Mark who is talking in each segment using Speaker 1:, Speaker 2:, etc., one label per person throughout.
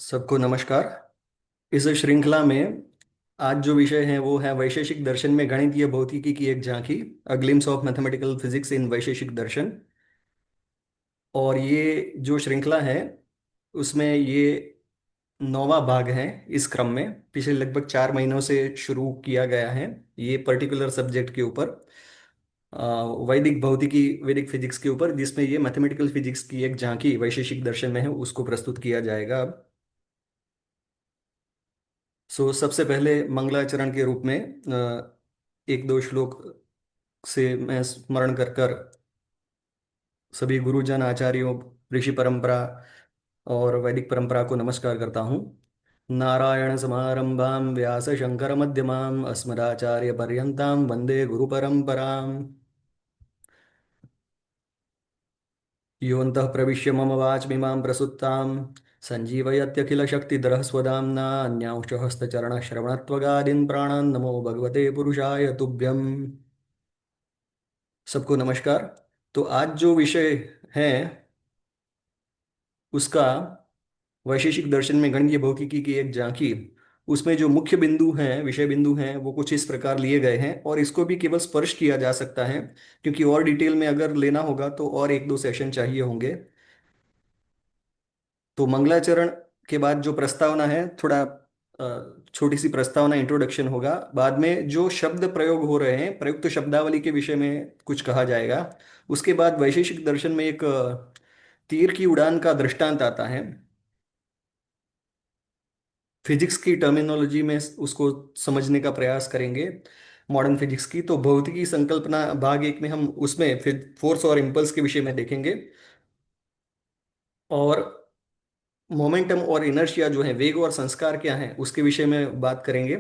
Speaker 1: सबको नमस्कार। इस श्रृंखला में आज जो विषय है वो है वैशेषिक दर्शन में गणितीय भौतिकी की एक झांकी, a glimpse of mathematical physics in Vaisheshika Darshan. और ये जो श्रृंखला है उसमें ये नौवां भाग है। इस क्रम में पिछले लगभग 4 महीनों से शुरू किया गया है ये पर्टिकुलर सब्जेक्ट के ऊपर, अ, वैदिक भौतिकी, वैदिक फिजिक्स के ऊपर, जिसमें ये मैथमेटिकल फिजिक्स की एक झांकी वैशेषिक दर्शन में है उसको प्रस्तुत किया जाएगा अब। सो सबसे पहले मंगलाचरण के रूप में एक दो श्लोक से मैं स्मरण कर कर सभी गुरुजन, आचार्यों, ऋषि परंपरा और वैदिक परंपरा को नमस्कार करता हूँ। नारायण समारंभां व्यास शंकर मध्यमाम् अस्मदाचार्य पर्यंतां वंदे गुरु परंपराम्। योऽन्तः प्रविश्य मम वाचमिमां प्रसुप्तां सञ्जीवयत्यखिलशक्तिधरः स्वधाम्ना अन्यांश्च हस्तचरणश्रवणत्वगादीन् प्राणान् नमो भगवते पुरुषाय तुभ्यम्। सबको नमस्कार। तो आज जो विषय है उसका वैशेषिक दर्शन में गणितीय भौतिकी की एक झांकी, उसमें जो मुख्य बिंदु हैं, विषय बिंदु हैं, वो कुछ इस प्रकार लिए गए हैं और इसको भी केवल स्पर्श किया जा सकता है, क्योंकि और डिटेल में अगर लेना होगा तो और एक दो सेशन चाहिए होंगे। तो मंगलाचरण के बाद जो प्रस्तावना है, थोड़ा छोटी सी प्रस्तावना, इंट्रोडक्शन होगा। बाद में जो शब्द प्रयोग हो रहे हैं, प्रयुक्त शब्दावली के विषय में कुछ कहा जाएगा। उसके बाद वैशेषिक दर्शन में एक तीर की उड़ान का दृष्टांत आता है। फिजिक्स की टर्मिनोलॉजी में उसको समझने का प्रयास करेंगे, मॉडर्न फिजिक्स की। तो भौतिकी संकल्पना भाग एक में हम उसमें फिर फोर्स और इम्पल्स के विषय में देखेंगे, और मोमेंटम और इनर्शिया जो है, वेग और संस्कार क्या है, उसके विषय में बात करेंगे।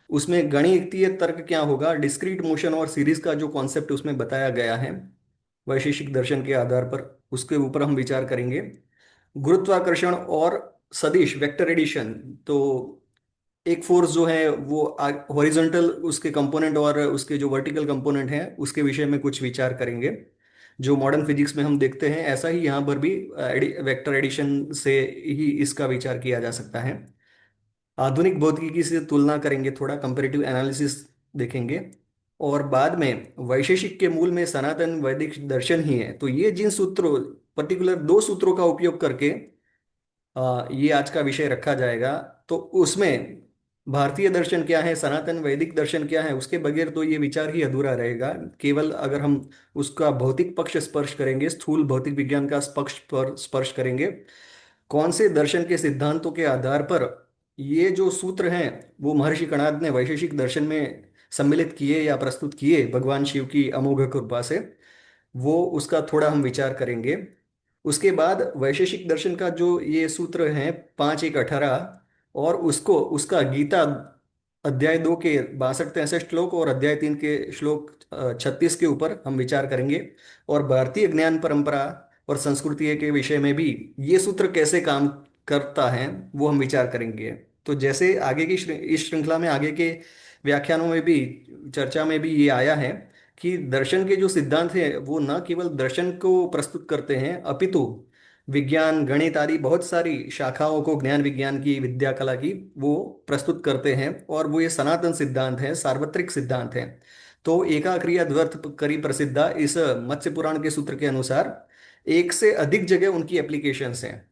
Speaker 1: उसमें गणितीय तर्क क्या होगा, डिस्क्रीट मोशन और सीरीज का जो कॉन्सेप्ट उसमें बताया गया है वैशेषिक दर्शन के आधार पर, उसके ऊपर हम विचार करेंगे। गुरुत्वाकर्षण और सदिश, वेक्टर एडिशन। तो एक फोर्स जो है वो हॉरिजॉन्टल उसके कंपोनेंट और उसके जो वर्टिकल कंपोनेंट हैं उसके विषय में कुछ विचार करेंगे। जो मॉडर्न फिजिक्स में हम देखते हैं ऐसा ही यहाँ पर भी वेक्टर एडिशन से ही इसका विचार किया जा सकता है। आधुनिक भौतिकी से तुलना करेंगे, थोड़ा कंपैरेटिव एनालिसिस देखेंगे। और बाद में वैशेषिक के मूल में सनातन वैदिक दर्शन ही है, तो ये जिन सूत्रों, पर्टिकुलर दो सूत्रों का उपयोग करके ये आज का विषय रखा जाएगा। तो उसमें भारतीय दर्शन क्या है, सनातन वैदिक दर्शन क्या है, उसके बगैर तो ये विचार ही अधूरा रहेगा। केवल अगर हम उसका भौतिक पक्ष स्पर्श करेंगे, स्थूल भौतिक विज्ञान का पक्ष पर स्पर्श करेंगे, कौन से दर्शन के सिद्धांतों के आधार पर ये जो सूत्र हैं वो महर्षि कणाद ने वैशेषिक दर्शन में सम्मिलित किए या प्रस्तुत किए भगवान शिव की अमोघ कृपा से, वो उसका थोड़ा हम विचार करेंगे। उसके बाद वैशेषिक दर्शन का जो ये सूत्र है 5 1 18, और उसको उसका गीता अध्याय 2 के 62 63 श्लोक और अध्याय 3 के श्लोक 36 के ऊपर हम विचार करेंगे। और भारतीय ज्ञान परंपरा और संस्कृति के विषय में भी ये सूत्र कैसे काम करता है वो हम विचार करेंगे। तो जैसे आगे की इस श्रृंखला में आगे के व्याख्यानों में भी, चर्चा में भी ये आया है कि दर्शन के जो सिद्धांत हैं वो न केवल दर्शन को प्रस्तुत करते हैं, अपितु विज्ञान, गणित आदि बहुत सारी शाखाओं को, ज्ञान विज्ञान की, विद्या कला की, वो प्रस्तुत करते हैं। और वो ये सनातन सिद्धांत है, सार्वत्रिक सिद्धांत है। तो एका क्रिया द्व्यर्थ करी प्रसिद्धा, इस मत्स्य पुराण के सूत्र के अनुसार एक से अधिक जगह उनकी एप्लीकेशंस हैं।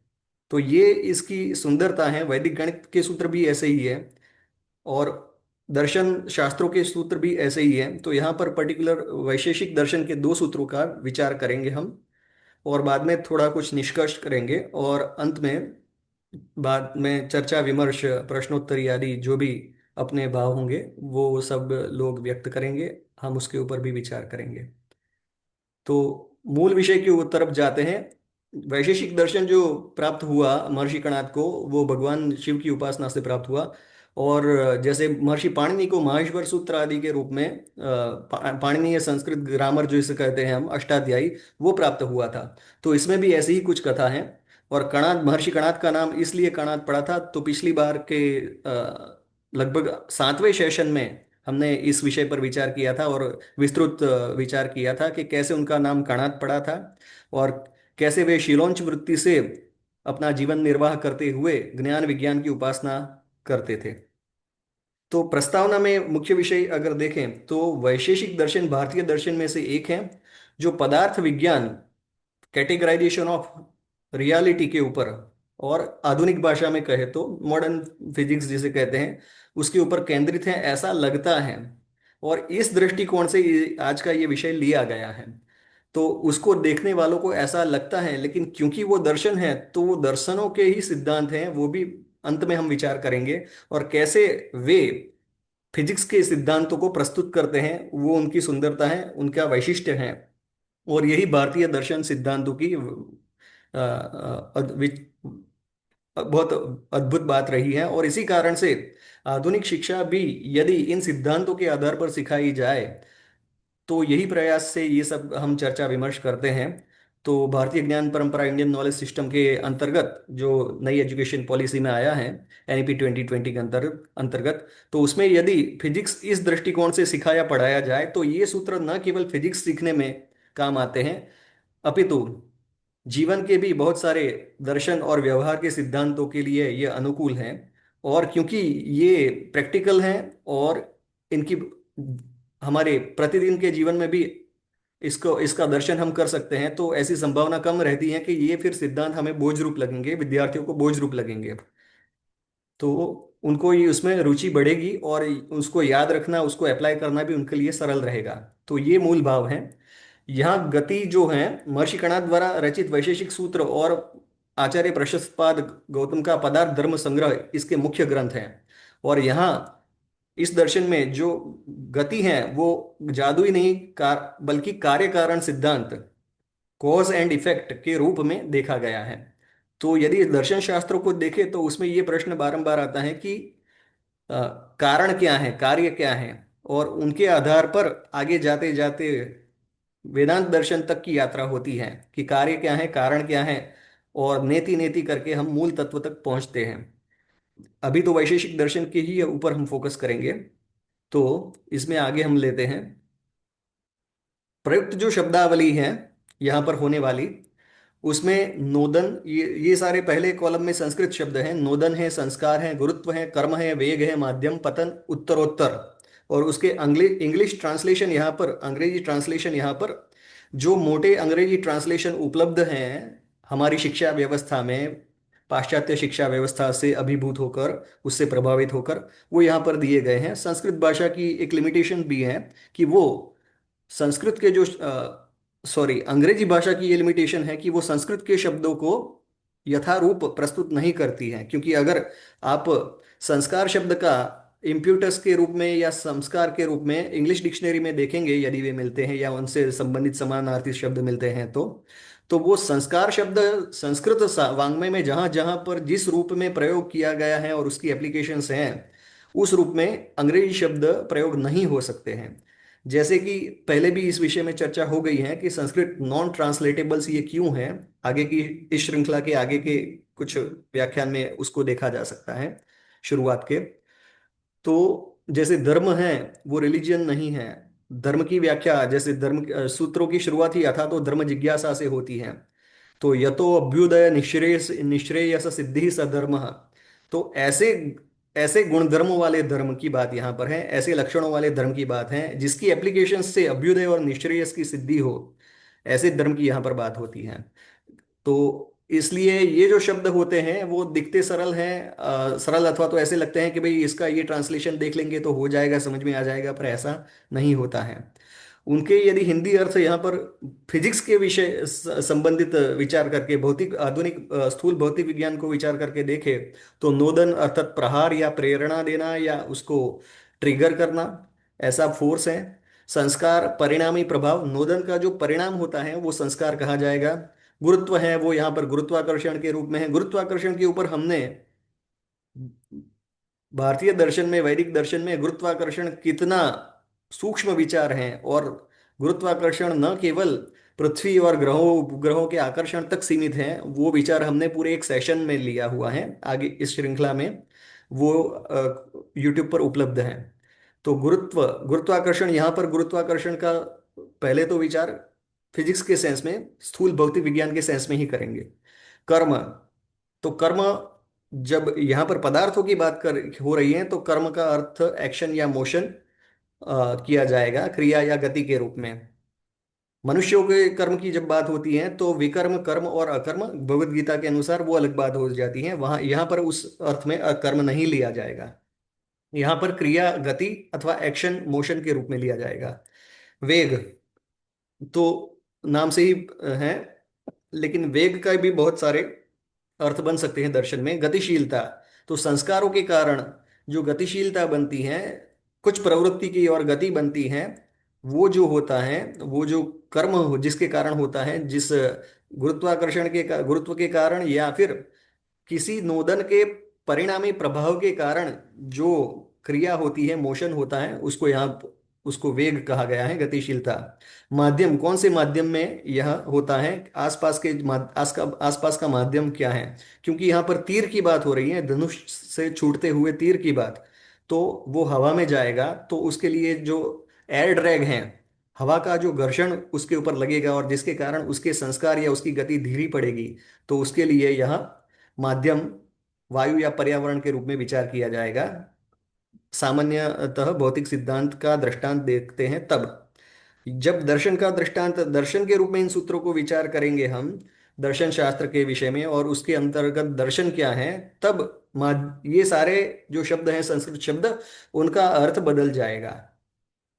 Speaker 1: तो ये इसकी सुंदरता है। वैदिक गणित के सूत्र भी ऐसे ही है और दर्शन शास्त्रों के सूत्र भी ऐसे ही हैं। तो यहाँ पर पर्टिकुलर वैशेषिक दर्शन के दो सूत्रों का विचार करेंगे हम, और बाद में थोड़ा कुछ निष्कर्ष करेंगे, और अंत में बाद में चर्चा विमर्श, प्रश्नोत्तरी आदि जो भी अपने भाव होंगे वो सब लोग व्यक्त करेंगे, हम उसके ऊपर भी विचार करेंगे। तो मूल विषय की तरफ जाते हैं। वैशेषिक दर्शन जो प्राप्त हुआ महर्षि कणाद को, वो भगवान शिव की उपासना से प्राप्त हुआ। और जैसे महर्षि पाणिनि को माहेश्वर सूत्र आदि के रूप में पाणिनीय संस्कृत ग्रामर जो इसे कहते हैं हम, अष्टाध्यायी, वो प्राप्त हुआ था। तो इसमें भी ऐसी ही कुछ कथा है। और कणाद, महर्षि कणाद का नाम इसलिए कणाद पड़ा था, तो पिछली बार के लगभग 7वें सेशन में हमने इस विषय पर विचार किया था और विस्तृत विचार किया था कि कैसे उनका नाम कणाद पड़ा था, और कैसे वे शिलोंच वृत्ति से अपना जीवन निर्वाह करते हुए ज्ञान विज्ञान की उपासना करते थे। तो प्रस्तावना में मुख्य विषय अगर देखें तो वैशेषिक दर्शन भारतीय दर्शन में से एक है, जो पदार्थ विज्ञान, कैटेगराइजेशन ऑफ रियलिटी के ऊपर, और आधुनिक भाषा में कहे तो मॉडर्न फिजिक्स जिसे कहते हैं, उसके ऊपर केंद्रित है ऐसा लगता है। और इस दृष्टिकोण से आज का ये विषय लिया गया है। तो उसको देखने वालों को ऐसा लगता है, लेकिन क्योंकि वो दर्शन है तो वो दर्शनों के ही सिद्धांत हैं, वो भी अंत में हम विचार करेंगे। और कैसे वे फिजिक्स के सिद्धांतों को प्रस्तुत करते हैं, वो उनकी सुंदरता है, उनका वैशिष्ट्य है। और यही भारतीय दर्शन सिद्धांतों की बहुत अद्भुत बात रही है। और इसी कारण से आधुनिक शिक्षा भी यदि इन सिद्धांतों के आधार पर सिखाई जाए, तो यही प्रयास से ये सब हम चर्चा विमर्श करते हैं। तो भारतीय ज्ञान परंपरा इंडियन नॉलेज सिस्टम के अंतर्गत जो नई एजुकेशन पॉलिसी में आया है, एनईपी 2020 के अंतर्गत, तो उसमें यदि फिजिक्स इस दृष्टिकोण से सिखाया पढ़ाया जाए तो ये सूत्र न केवल फिजिक्स सीखने में काम आते हैं, अपितु जीवन के भी बहुत सारे दर्शन और व्यवहार के सिद्धांतों के लिए ये अनुकूल हैं। और क्योंकि ये प्रैक्टिकल हैं और इनकी हमारे प्रतिदिन के जीवन में भी इसको इसका दर्शन हम कर सकते हैं, तो ऐसी संभावना कम रहती है कि ये फिर सिद्धांत हमें बोझ रूप लगेंगे, विद्यार्थियों को बोझ रूप लगेंगे। तो उनको ये उसमें रुचि बढ़ेगी और उसको याद रखना, उसको अप्लाई करना भी उनके लिए सरल रहेगा। तो ये मूल भाव है। यहाँ गति जो है, महर्षि कणाद द्वारा रचित वैशेषिक सूत्र और आचार्य प्रशस्ताद गौतम का पदार्थ धर्म संग्रह इसके मुख्य ग्रंथ हैं। और यहाँ इस दर्शन में जो गति है वो जादुई नहीं बल्कि कार्य कारण सिद्धांत, कॉज एंड इफेक्ट के रूप में देखा गया है। तो यदि दर्शन शास्त्रों को देखें तो उसमें ये प्रश्न बारंबार आता है कि अ, कारण क्या है, कार्य क्या है, और उनके आधार पर आगे जाते जाते वेदांत दर्शन तक की यात्रा होती है कि कार्य क्या है, कारण क्या है, और नेति नेति करके हम मूल तत्व तक पहुंचते हैं। अभी तो वैशेषिक दर्शन के ही ऊपर हम फोकस करेंगे। तो इसमें आगे हम लेते हैं प्रयुक्त जो शब्दावली है यहाँ पर होने वाली, उसमें नोदन, ये सारे पहले कॉलम में संस्कृत शब्द हैं। नोदन है, संस्कार है, गुरुत्व है, कर्म है, वेग है, माध्यम, पतन, उत्तरोत्तर। और उसके इंग्लिश ट्रांसलेशन यहाँ पर, अंग्रेजी ट्रांसलेशन यहाँ पर, जो मोटे अंग्रेजी ट्रांसलेशन उपलब्ध हैं हमारी शिक्षा व्यवस्था में, पाश्चात्य शिक्षा व्यवस्था से अभिभूत होकर, उससे प्रभावित होकर, वो यहाँ पर दिए गए हैं। संस्कृत भाषा की एक लिमिटेशन भी है कि वो संस्कृत के जो सॉरी अंग्रेजी भाषा की ये लिमिटेशन है कि वो संस्कृत के शब्दों को यथारूप प्रस्तुत नहीं करती है। क्योंकि अगर आप संस्कार शब्द का इम्प्यूटस के रूप में या संस्कार के रूप में इंग्लिश डिक्शनरी में देखेंगे, यदि वे मिलते हैं या उनसे संबंधित समानार्थी शब्द मिलते हैं, तो वो संस्कार शब्द संस्कृत वांग्मय में जहां जहां पर जिस रूप में प्रयोग किया गया है और उसकी एप्लीकेशंस हैं, उस रूप में अंग्रेजी शब्द प्रयोग नहीं हो सकते हैं। जैसे कि पहले भी इस विषय में चर्चा हो गई है कि संस्कृत नॉन ट्रांसलेटेबल्स ये क्यों है, आगे की इस श्रृंखला के आगे के कुछ व्याख्यान में उसको देखा जा सकता है शुरुआत के। तो जैसे धर्म है वो रिलीजियन नहीं है। धर्म की व्याख्या जैसे धर्म सूत्रों की शुरुआत ही अथा तो धर्म जिज्ञासा से होती है। तो यतो अभ्युदय निश्रेयस सिद्धि सधर्म। तो ऐसे ऐसे गुण धर्म वाले धर्म की बात यहाँ पर है, ऐसे लक्षणों वाले धर्म की बात है जिसकी एप्लीकेशन से अभ्युदय और निश्रेयस की सिद्धि हो, ऐसे धर्म की यहाँ पर बात होती है। तो इसलिए ये जो शब्द होते हैं वो दिखते सरल हैं, सरल अथवा तो ऐसे लगते हैं कि भाई इसका ये ट्रांसलेशन देख लेंगे तो हो जाएगा, समझ में आ जाएगा, पर ऐसा नहीं होता है। उनके यदि हिंदी अर्थ यहाँ पर फिजिक्स के विषय संबंधित विचार करके, भौतिक आधुनिक स्थूल भौतिक विज्ञान को विचार करके देखे, तो नोदन अर्थात प्रहार या प्रेरणा देना या उसको ट्रिगर करना, ऐसा फोर्स है। संस्कार परिणामी प्रभाव, नोदन का जो परिणाम होता है वो संस्कार कहा जाएगा। गुरुत्व है वो यहाँ पर गुरुत्वाकर्षण के रूप में है। गुरुत्वाकर्षण के ऊपर हमने भारतीय दर्शन में, वैदिक दर्शन में गुरुत्वाकर्षण कितना सूक्ष्म विचार है, और गुरुत्वाकर्षण न केवल पृथ्वी और ग्रहों उपग्रहों के आकर्षण तक सीमित है, वो विचार हमने पूरे एक सेशन में लिया हुआ है, आगे इस श्रृंखला में वो यूट्यूब पर उपलब्ध है। तो गुरुत्वाकर्षण, यहाँ पर गुरुत्वाकर्षण का पहले तो विचार फिजिक्स के सेंस में, स्थूल भौतिक विज्ञान के सेंस में ही करेंगे। कर्म, तो कर्म, जब यहाँ पर पदार्थों की बात कर हो रही है तो कर्म का अर्थ एक्शन या मोशन किया जाएगा, क्रिया या गति के रूप में। मनुष्यों के कर्म की जब बात होती है तो विकर्म कर्म और अकर्म भगवत गीता के अनुसार वो अलग बात हो जाती है, वहां यहाँ पर उस अर्थ में अकर्म नहीं लिया जाएगा। यहाँ पर क्रिया गति अथवा एक्शन मोशन के रूप में लिया जाएगा। वेग तो नाम से ही है, लेकिन वेग का भी बहुत सारे अर्थ बन सकते हैं दर्शन में। गतिशीलता, तो संस्कारों के कारण जो गतिशीलता बनती है, कुछ प्रवृत्ति की और गति बनती है, वो जो होता है, वो जो कर्म जिसके कारण होता है, जिस गुरुत्वाकर्षण के गुरुत्व के कारण या फिर किसी नोदन के परिणामी प्रभाव के कारण जो क्रिया होती है, मोशन होता है, उसको यहाँ उसको वेग कहा गया है, गतिशीलता। माध्यम, कौन से माध्यम में यह होता है, आसपास के आसपास का माध्यम क्या है, क्योंकि यहाँ पर तीर की बात हो रही है, धनुष से छूटते हुए तीर की बात, तो वो हवा में जाएगा तो उसके लिए जो एयर ड्रैग है, हवा का जो घर्षण उसके ऊपर लगेगा और जिसके कारण उसके संस्कार या उसकी गति धीरे पड़ेगी, तो उसके लिए यह माध्यम वायु या पर्यावरण के रूप में विचार किया जाएगा। सामान्यतः भौतिक सिद्धांत का दृष्टांत देखते हैं तब, जब दर्शन का दृष्टांत दर्शन के रूप में इन सूत्रों को विचार करेंगे हम दर्शन शास्त्र के विषय में और उसके अंतर्गत दर्शन क्या है, तब ये सारे जो शब्द हैं संस्कृत शब्द, उनका अर्थ बदल जाएगा।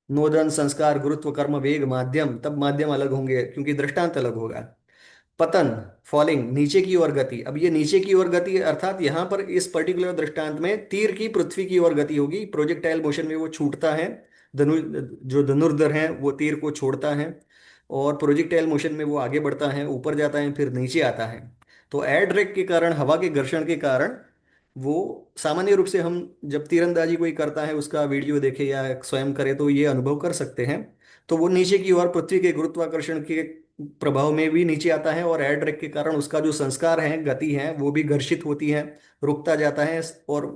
Speaker 1: नोदन संस्कार गुरुत्व कर्म वेग माध्यम, तब माध्यम अलग होंगे क्योंकि दृष्टांत अलग होगा। पतन, फॉलिंग, नीचे की ओर गति। अब ये नीचे की ओर गति अर्थात यहाँ पर इस पर्टिकुलर दृष्टांत में तीर की पृथ्वी की ओर गति होगी, प्रोजेक्टाइल मोशन में वो छूटता है, धनु जो धनुर्धर है वो तीर को छोड़ता है, और प्रोजेक्टाइल मोशन में वो आगे बढ़ता है, ऊपर जाता है, फिर नीचे आता है। तो एयर ड्रैग के कारण, हवा के घर्षण के कारण, वो सामान्य रूप से हम जब तीरंदाजी कोई करता है उसका वीडियो देखे या स्वयं करे तो ये अनुभव कर सकते हैं। तो वो नीचे की ओर पृथ्वी के गुरुत्वाकर्षण के प्रभाव में भी नीचे आता है, और एयर ड्रैग के कारण उसका जो संस्कार है, गति है, वो भी घर्षित होती है, रुकता जाता है, और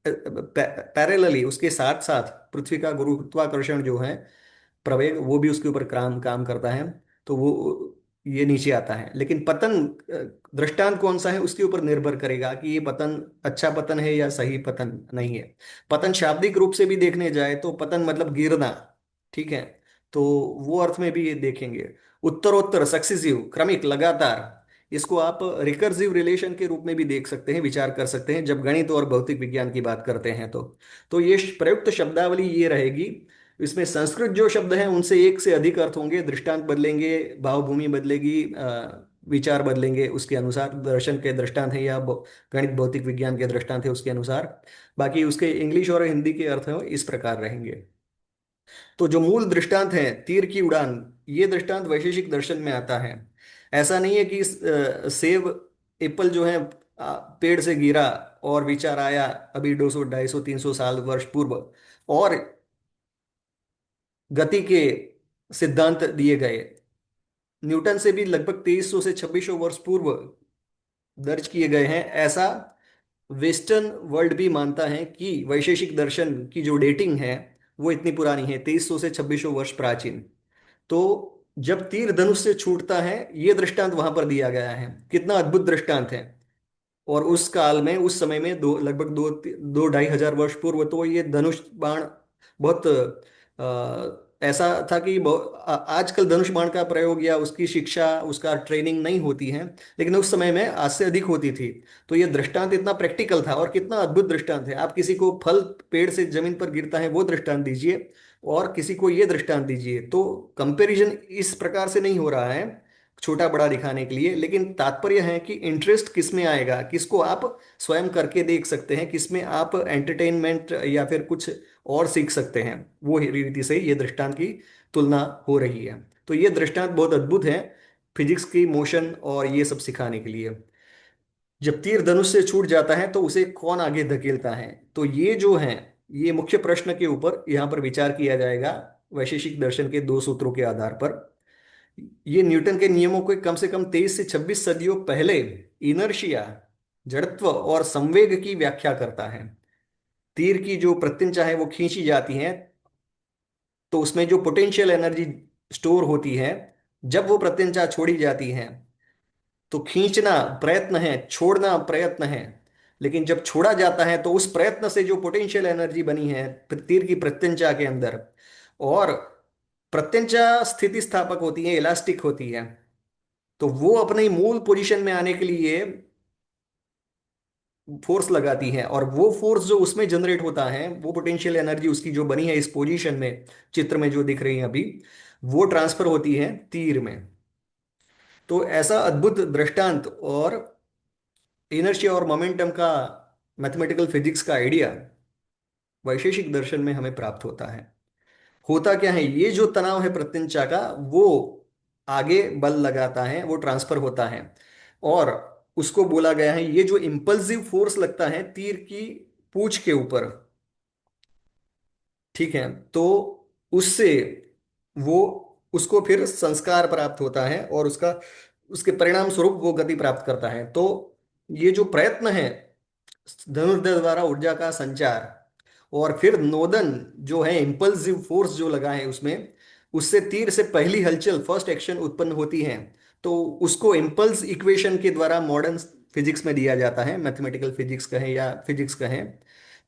Speaker 1: पैरेलली उसके साथ साथ पृथ्वी का गुरुत्वाकर्षण जो है, प्रवेग, वो भी उसके ऊपर काम काम करता है, तो वो ये नीचे आता है। लेकिन पतन दृष्टांत कौन सा है उसके ऊपर निर्भर करेगा कि ये पतन अच्छा पतन है या सही पतन नहीं है। पतन शाब्दिक रूप से भी देखने जाए तो पतन मतलब गिरना, ठीक है, तो वो अर्थ में भी ये देखेंगे। उत्तरोत्तर, सक्सेसिव, क्रमिक, लगातार, इसको आप रिकर्सिव रिलेशन के रूप में भी देख सकते हैं, विचार कर सकते हैं जब गणित और भौतिक विज्ञान की बात करते हैं तो ये प्रयुक्त शब्दावली ये रहेगी। इसमें संस्कृत जो शब्द हैं उनसे एक से अधिक अर्थ होंगे, दृष्टांत बदलेंगे, भावभूमि बदलेगी, विचार बदलेंगे, उसके अनुसार दर्शन के दृष्टांत है या गणित भौतिक विज्ञान के दृष्टांत है उसके अनुसार। बाकी उसके इंग्लिश और हिंदी के अर्थ हैं इस प्रकार रहेंगे। तो जो मूल दृष्टांत है तीर की उड़ान, ये दृष्टांत वैशेषिक दर्शन में आता है। ऐसा नहीं है कि सेब, एप्पल जो है पेड़ से गिरा और विचार आया अभी 200 250 300 साल वर्ष पूर्व, और गति के सिद्धांत दिए गए न्यूटन से भी लगभग 2300 से 2600 वर्ष पूर्व दर्ज किए गए हैं, ऐसा वेस्टर्न वर्ल्ड भी मानता है कि वैशेषिक दर्शन की जो डेटिंग है वो इतनी पुरानी है, 2300 से 2600 वर्ष प्राचीन। तो जब तीर धनुष से छूटता है, ये दृष्टांत वहां पर दिया गया है, कितना अद्भुत दृष्टांत है। और उस काल में, उस समय में लगभग दो ढाई हजार वर्ष पूर्व तो ये धनुष बाण बहुत ऐसा था कि आजकल धनुष बाण का प्रयोग या उसकी शिक्षा, उसका ट्रेनिंग नहीं होती है, लेकिन उस समय में आज से अधिक होती थी। तो ये दृष्टांत इतना प्रैक्टिकल था और कितना अद्भुत दृष्टांत है। आप किसी को फल पेड़ से जमीन पर गिरता है वो दृष्टांत दीजिए, और किसी को ये दृष्टांत दीजिए, तो कंपैरिजन इस प्रकार से नहीं हो रहा है छोटा बड़ा दिखाने के लिए, लेकिन तात्पर्य है कि इंटरेस्ट किस में आएगा, किसको आप स्वयं करके देख सकते हैं, किसमें आप एंटरटेनमेंट या फिर कुछ और सीख सकते हैं, वो रीति से ये दृष्टांत की तुलना हो रही है। तो ये दृष्टांत बहुत अद्भुत है फिजिक्स की मोशन और ये सब सिखाने के लिए। जब तीर धनुष से छूट जाता है तो उसे कौन आगे धकेलता है, तो ये जो है, ये मुख्य प्रश्न के ऊपर यहाँ पर विचार किया जाएगा वैशेषिक दर्शन के दो सूत्रों के आधार पर। ये न्यूटन के नियमों को कम से कम 23 से 26 सदियों पहले इनर्शिया, जड़त्व और संवेग की व्याख्या करता है। तीर की जो प्रत्यंचा है वो खींची जाती है, तो उसमें जो पोटेंशियल एनर्जी स्टोर होती है, जब वो प्रत्यंचा छोड़ी जाती है तो खींचना प्रयत्न है, छोड़ना प्रयत्न है। लेकिन जब छोड़ा जाता है तो उस प्रयत्न से जो पोटेंशियल एनर्जी बनी है तीर की प्रत्यंचा के अंदर, और प्रत्यंचा स्थिति स्थापक होती है, इलास्टिक होती है, तो वो अपने मूल पोजीशन में आने के लिए फोर्स लगाती है, और वो फोर्स जो उसमें जनरेट होता है, वो पोटेंशियल एनर्जी उसकी जो बनी है इस पोजीशन में, चित्र में जो दिख रही है अभी, वो ट्रांसफर होती है तीर में। तो ऐसा अद्भुत दृष्टांत और इनर्शिया और मोमेंटम का मैथमेटिकल फिजिक्स का आइडिया वैशेषिक दर्शन में हमें प्राप्त होता है। होता क्या है, ये जो तनाव है प्रत्यंचा का, वो आगे बल लगाता है, वो ट्रांसफर होता है, और उसको बोला गया है, ये जो इंपल्सिव फोर्स लगता है तीर की पूंछ के ऊपर, ठीक है, तो उससे वो, उसको फिर संस्कार प्राप्त होता है, और उसका, उसके परिणाम स्वरूप वो गति प्राप्त करता है। तो ये जो प्रयत्न है धनुर्धर द्वारा ऊर्जा का संचार, और फिर नोदन जो है इंपल्सिव फोर्स जो लगा है उसमें, उससे तीर से पहली हलचल फर्स्ट एक्शन उत्पन्न होती है। तो उसको इम्पल्स इक्वेशन के द्वारा मॉडर्न फिजिक्स में दिया जाता है, मैथमेटिकल फिजिक्स कहें या फिजिक्स कहें।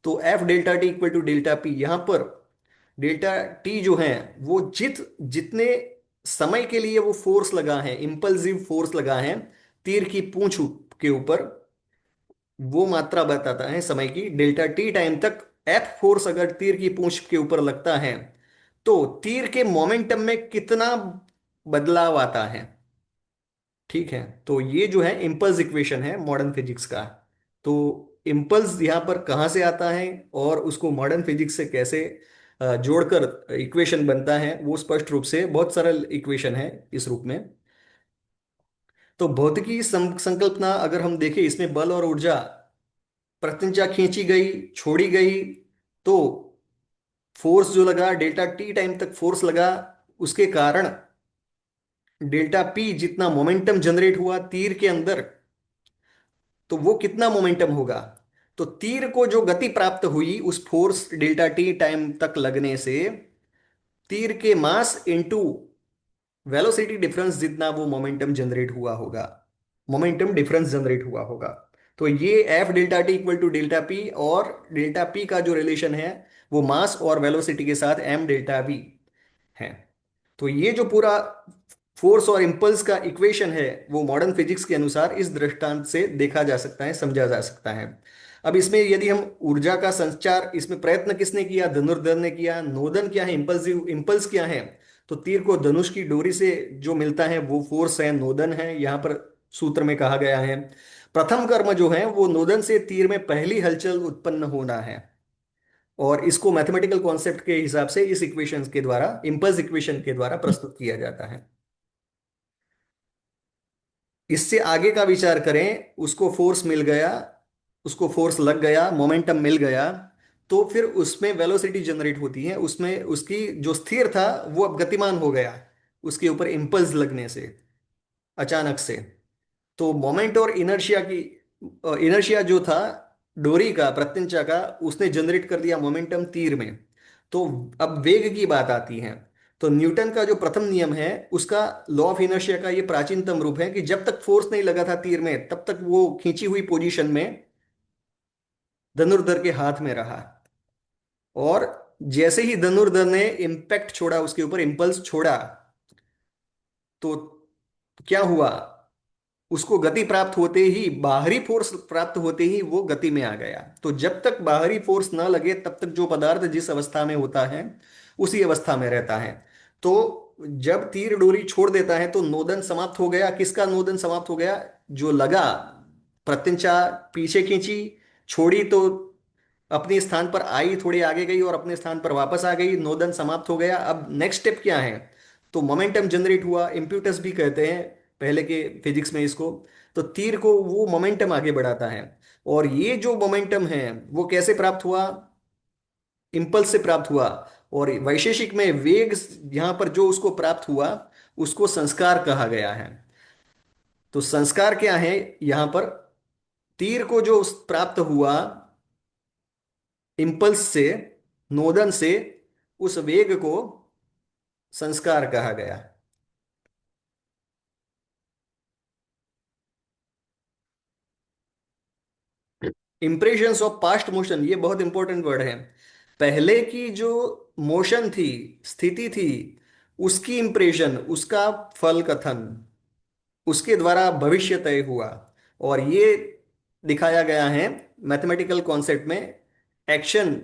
Speaker 1: तो F delta T equal to delta P, यहाँ पर डेल्टा टी जो है वो जितने समय के लिए वो फोर्स लगा है, इंपल्सिव फोर्स लगा है तीर की पूंछ के ऊपर, वो मात्रा बताता है समय की। डेल्टा टी टाइम तक एफ फोर्स अगर तीर की पूंछ के ऊपर लगता है तो तीर के मोमेंटम में कितना बदलाव आता है, ठीक है। तो ये जो है इम्पल्स इक्वेशन है मॉडर्न फिजिक्स का। तो इम्पल्स यहाँ पर कहाँ से आता है और उसको मॉडर्न फिजिक्स से कैसे जोड़कर इक्वेशन बनता है, वो स्पष्ट रूप से बहुत सरल इक्वेशन है इस रूप में। तो भौतिकी संकल्पना अगर हम देखें, इसमें बल और ऊर्जा, प्रत्यंचा खींची गई, छोड़ी गई, तो फोर्स जो लगा डेल्टा टी टाइम तक फोर्स लगा, उसके कारण डेल्टा पी जितना मोमेंटम जनरेट हुआ तीर के अंदर, तो वो कितना मोमेंटम होगा। तो तीर को जो गति प्राप्त हुई उस फोर्स डेल्टा टी टाइम तक लगने से, तीर के मास इनटू वेलोसिटी डिफरेंस जितना वो मोमेंटम जनरेट हुआ होगा, मोमेंटम डिफरेंस जनरेट हुआ होगा। तो ये F delta T equal to delta P, और डेल्टा पी का जो रिलेशन है वो मास और वेलोसिटी के साथ एम डेल्टा वी है। तो ये जो पूरा फोर्स और इंपल्स का इक्वेशन है वो मॉडर्न फिजिक्स के अनुसार इस दृष्टांत से देखा जा सकता है, समझा जा सकता है। अब इसमें यदि हम ऊर्जा का संचार, इसमें प्रयत्न किसने किया, धनुर्धर ने किया। नोदन क्या है, इंपल्सिव इंपल्स क्या है, तो तीर को धनुष की डोरी से जो मिलता है वो फोर्स है, नोदन है, यहाँ पर सूत्र में कहा गया है। प्रथम कर्म जो है वो नोदन से तीर में पहली हलचल उत्पन्न होना है, और इसको मैथमेटिकल कॉन्सेप्ट के हिसाब से इस इक्वेशन के द्वारा, इंपल्स इक्वेशन के द्वारा प्रस्तुत किया जाता है। इससे आगे का विचार करें, उसको फोर्स मिल गया, उसको फोर्स लग गया, मोमेंटम मिल गया, तो फिर उसमें वेलोसिटी जनरेट होती है, उसमें उसकी जो स्थिर था वो अब गतिमान हो गया उसके ऊपर इंपल्स लगने से, अचानक से। तो मोमेंट और इनर्शिया की, इनर्शिया जो था डोरी का, प्रत्यंचा का, उसने जनरेट कर दिया मोमेंटम तीर में। तो अब वेग की बात आती है। तो न्यूटन का जो प्रथम नियम है उसका, लॉ ऑफ इनर्शिया का ये प्राचीनतम रूप है कि जब तक फोर्स नहीं लगा था तीर में तब तक वो खींची हुई पोजीशन में धनुर्धर के हाथ में रहा, और जैसे ही धनुर्धर ने इंपैक्ट छोड़ा, उसके ऊपर इंपल्स छोड़ा, तो क्या हुआ, उसको गति प्राप्त होते ही, बाहरी फोर्स प्राप्त होते ही वो गति में आ गया। तो जब तक बाहरी फोर्स ना लगे तब तक जो पदार्थ जिस अवस्था में होता है उसी अवस्था में रहता है। तो जब तीर डोरी छोड़ देता है तो नोदन समाप्त हो गया। किसका नोदन समाप्त हो गया, जो लगा, प्रत्यंचा पीछे खींची, छोड़ी तो अपने स्थान पर आई, थोड़ी आगे गई और अपने स्थान पर वापस आ गई, नोदन समाप्त हो गया। अब नेक्स्ट स्टेप क्या है, तो मोमेंटम जनरेट हुआ, इम्प्यूटस भी कहते हैं पहले के फिजिक्स में इसको। तो तीर को वो मोमेंटम आगे बढ़ाता है, और ये जो मोमेंटम है वो कैसे प्राप्त हुआ, इंपल्स से प्राप्त हुआ। और वैशेषिक में वेग यहां पर जो उसको प्राप्त हुआ उसको संस्कार कहा गया है। तो संस्कार क्या है, यहां पर तीर को जो प्राप्त हुआ इंपल्स से, नोदन से, उस वेग को संस्कार कहा गया। इंप्रेशंस ऑफ पास्ट मोशन, ये बहुत इंपॉर्टेंट वर्ड है। पहले की जो मोशन थी, स्थिति थी, उसकी इंप्रेशन, उसका फल कथन, उसके द्वारा भविष्य तय हुआ। और ये दिखाया गया है मैथमेटिकल कॉन्सेप्ट में। Action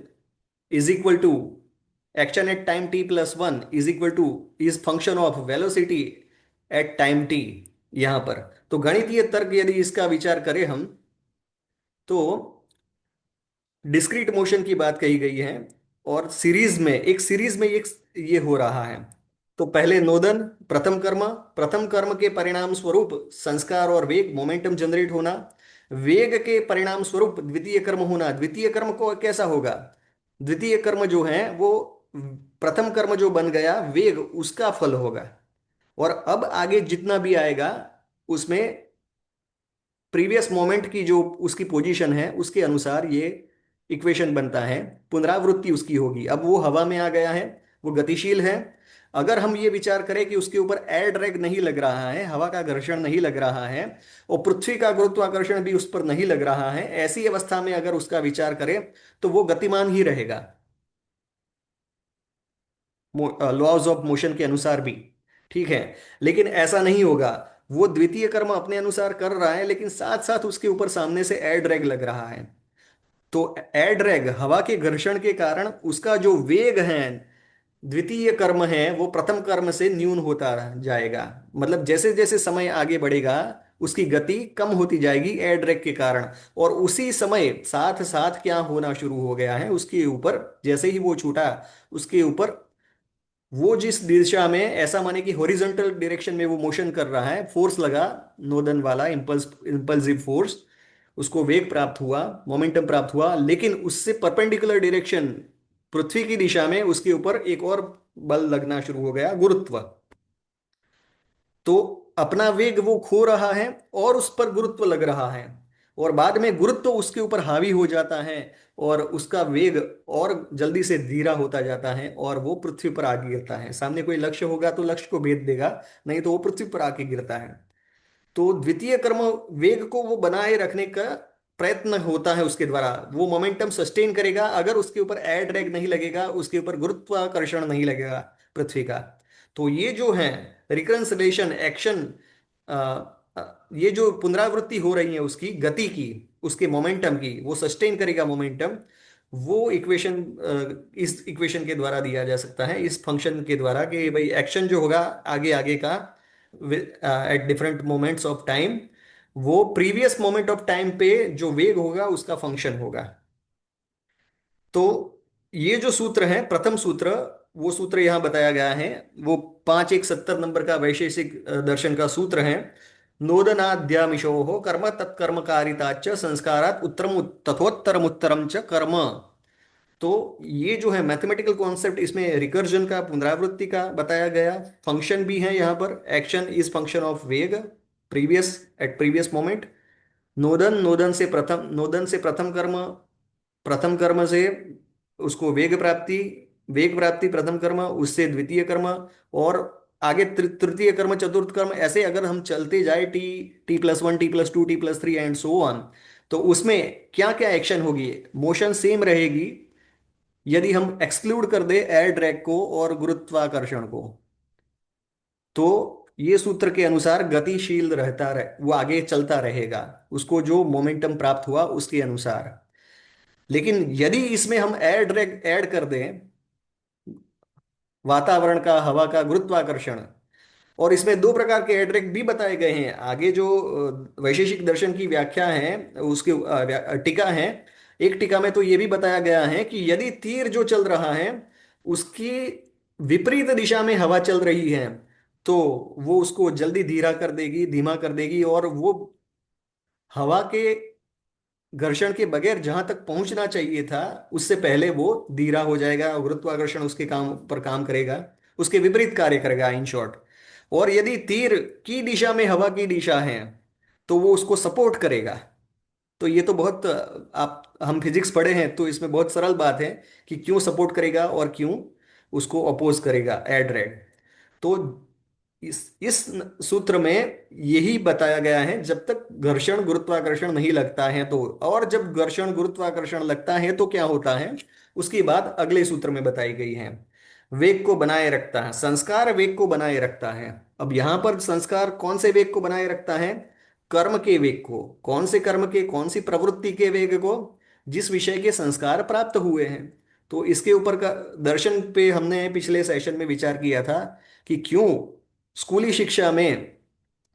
Speaker 1: is equal to, action at time t plus one is equal to is function of velocity at time t। यहां पर तो गणितीय तर्क यदि इसका विचार करें हम, तो डिस्क्रीट मोशन की बात कही गई है, और सीरीज में एक ये हो रहा है। तो पहले नोदन, प्रथम कर्म, प्रथम कर्म के परिणाम स्वरूप संस्कार और वेग, मोमेंटम जनरेट होना, वेग के परिणाम स्वरूप द्वितीय कर्म होना। द्वितीय कर्म को कैसा होगा, द्वितीय कर्म जो है वो प्रथम कर्म जो बन गया वेग, उसका फल होगा। और अब आगे जितना भी आएगा उसमें प्रीवियस मोमेंट की जो उसकी पोजीशन है उसके अनुसार ये इक्वेशन बनता है। पुनरावृत्ति उसकी होगी। अब वो हवा में आ गया है, वो गतिशील है। अगर हम ये विचार करें कि उसके ऊपर एयर ड्रैग नहीं लग रहा है, हवा का घर्षण नहीं लग रहा है, और पृथ्वी का गुरुत्वाकर्षण भी उस पर नहीं लग रहा है, ऐसी अवस्था में अगर उसका विचार करें तो वो गतिमान ही रहेगा, लॉज ऑफ मोशन के अनुसार भी। ठीक है। लेकिन ऐसा नहीं होगा। वो द्वितीय कर्म अपने अनुसार कर रहा है, लेकिन साथ साथ उसके ऊपर सामने से एयर ड्रैग लग रहा है। तो एयर ड्रैग, हवा के घर्षण के कारण उसका जो वेग है, द्वितीय कर्म है, वो प्रथम कर्म से न्यून होता जाएगा। मतलब जैसे जैसे समय आगे बढ़ेगा उसकी गति कम होती जाएगी एयर ड्रैग के कारण। और उसी समय साथ साथ क्या होना शुरू हो गया है उसके ऊपर, जैसे ही वो छूटा उसके ऊपर, वो जिस दिशा में, ऐसा माने कि हॉरिजॉन्टल डायरेक्शन में वो मोशन कर रहा है, फोर्स लगा, नोदन वाला इंपल्सिव फोर्स, उसको वेग प्राप्त हुआ, मोमेंटम प्राप्त हुआ, लेकिन उससे परपेंडिकुलर डायरेक्शन, पृथ्वी की दिशा में उसके ऊपर एक और बल लगना शुरू हो गया, गुरुत्व। तो अपना वेग वो खो रहा है और उस पर गुरुत्व लग रहा है, और बाद में गुरुत्व उसके ऊपर हावी हो जाता है, और उसका वेग और जल्दी से धीरा होता जाता है, और वो पृथ्वी पर आके गिरता है। सामने कोई लक्ष्य होगा तो लक्ष्य को भेद देगा, नहीं तो वो पृथ्वी पर आके गिरता है। तो द्वितीय कर्म, वेग को वो बनाए रखने का प्रयत्न होता है उसके द्वारा, वो मोमेंटम सस्टेन करेगा अगर उसके ऊपर एयर ड्रैग नहीं लगेगा, उसके ऊपर गुरुत्वाकर्षण नहीं लगेगा पृथ्वी का। तो ये जो है रिकंसलेशन एक्शन, ये जो पुनरावृत्ति हो रही है उसकी गति की, उसके मोमेंटम की, वो सस्टेन करेगा मोमेंटम। वो इक्वेशन इस इक्वेशन के द्वारा दिया जा सकता है, इस फंक्शन के द्वारा, कि भाई एक्शन जो होगा आगे आगे का at different moments of time, वो प्रीवियस मोमेंट ऑफ टाइम पे जो वेग होगा उसका फंक्शन होगा। तो ये जो सूत्र है, प्रथम सूत्र, वो सूत्र यहां बताया गया है। वो 5170 नंबर का वैशेषिक दर्शन का सूत्र है। नोदनाद्यामिशोः कर्म तत्कर्मकारिताच्च संस्कारात् उत्तरम तथोत्तरम उत्तरम च कर्म। तो ये जो है मैथमेटिकल कॉन्सेप्ट, इसमें रिकर्जन का, पुनरावृत्ति का बताया गया। फंक्शन भी है यहाँ पर, एक्शन इज फंक्शन ऑफ वेग, प्रीवियस, एट प्रीवियस मोमेंट। नोदन, नोदन से प्रथम कर्म, प्रथम कर्म से उसको वेग प्राप्ति, वेग प्राप्ति प्रथम कर्म, उससे द्वितीय कर्म, और आगे तृतीय कर्म, चतुर्थ कर्म, ऐसे अगर हम चलते जाए, T, T plus one, T plus two, T plus three and so on, तो उसमें क्या क्या एक्शन होगी, मोशन सेम रहेगी यदि हम एक्सक्लूड कर दे एयर ड्रैग को और गुरुत्वाकर्षण को। तो ये सूत्र के अनुसार गतिशील रहता रहे, वो आगे चलता रहेगा, उसको जो मोमेंटम प्राप्त हुआ उसके अनुसार। लेकिन यदि इसमें हम एयर ड्रैग ऐड कर दें, वातावरण का, हवा का गुरुत्वाकर्षण, और इसमें दो प्रकार के एयर ड्रैग भी बताए गए हैं आगे, जो वैशेषिक दर्शन की व्याख्या है, उसके टीका है। एक टीका में तो ये भी बताया गया है कि यदि तीर जो चल रहा है उसकी विपरीत दिशा में हवा चल रही है, तो वो उसको जल्दी धीरा कर देगी, धीमा कर देगी, और वो हवा के घर्षण के बगैर जहां तक पहुंचना चाहिए था उससे पहले वो धीरा हो जाएगा, गुरुत्वाकर्षण उसके काम पर काम करेगा, उसके विपरीत कार्य करेगा, इन शॉर्ट। और यदि तीर की दिशा में हवा की दिशा है तो वो उसको सपोर्ट करेगा। तो ये तो बहुत, आप, हम फिजिक्स पढ़े हैं तो इसमें बहुत सरल बात है कि क्यों सपोर्ट करेगा और क्यों उसको अपोज करेगा एयर ड्रैग। तो इस सूत्र में यही बताया गया है, जब तक घर्षण गुरुत्वाकर्षण नहीं लगता है तो, और जब घर्षण गुरुत्वाकर्षण लगता है तो क्या होता है, उसकी बात अगले सूत्र में बताई गई है। वेग को बनाए रखता है संस्कार, वेग को बनाए रखता है। अब यहां पर संस्कार कौन से वेग को बनाए रखता है? कर्म के वेग को। कौन से कर्म के, कौन सी प्रवृत्ति के वेग को? जिस विषय के संस्कार प्राप्त हुए हैं। तो इसके ऊपर का दर्शन पे हमने पिछले सेशन में विचार किया था कि क्यों स्कूली शिक्षा में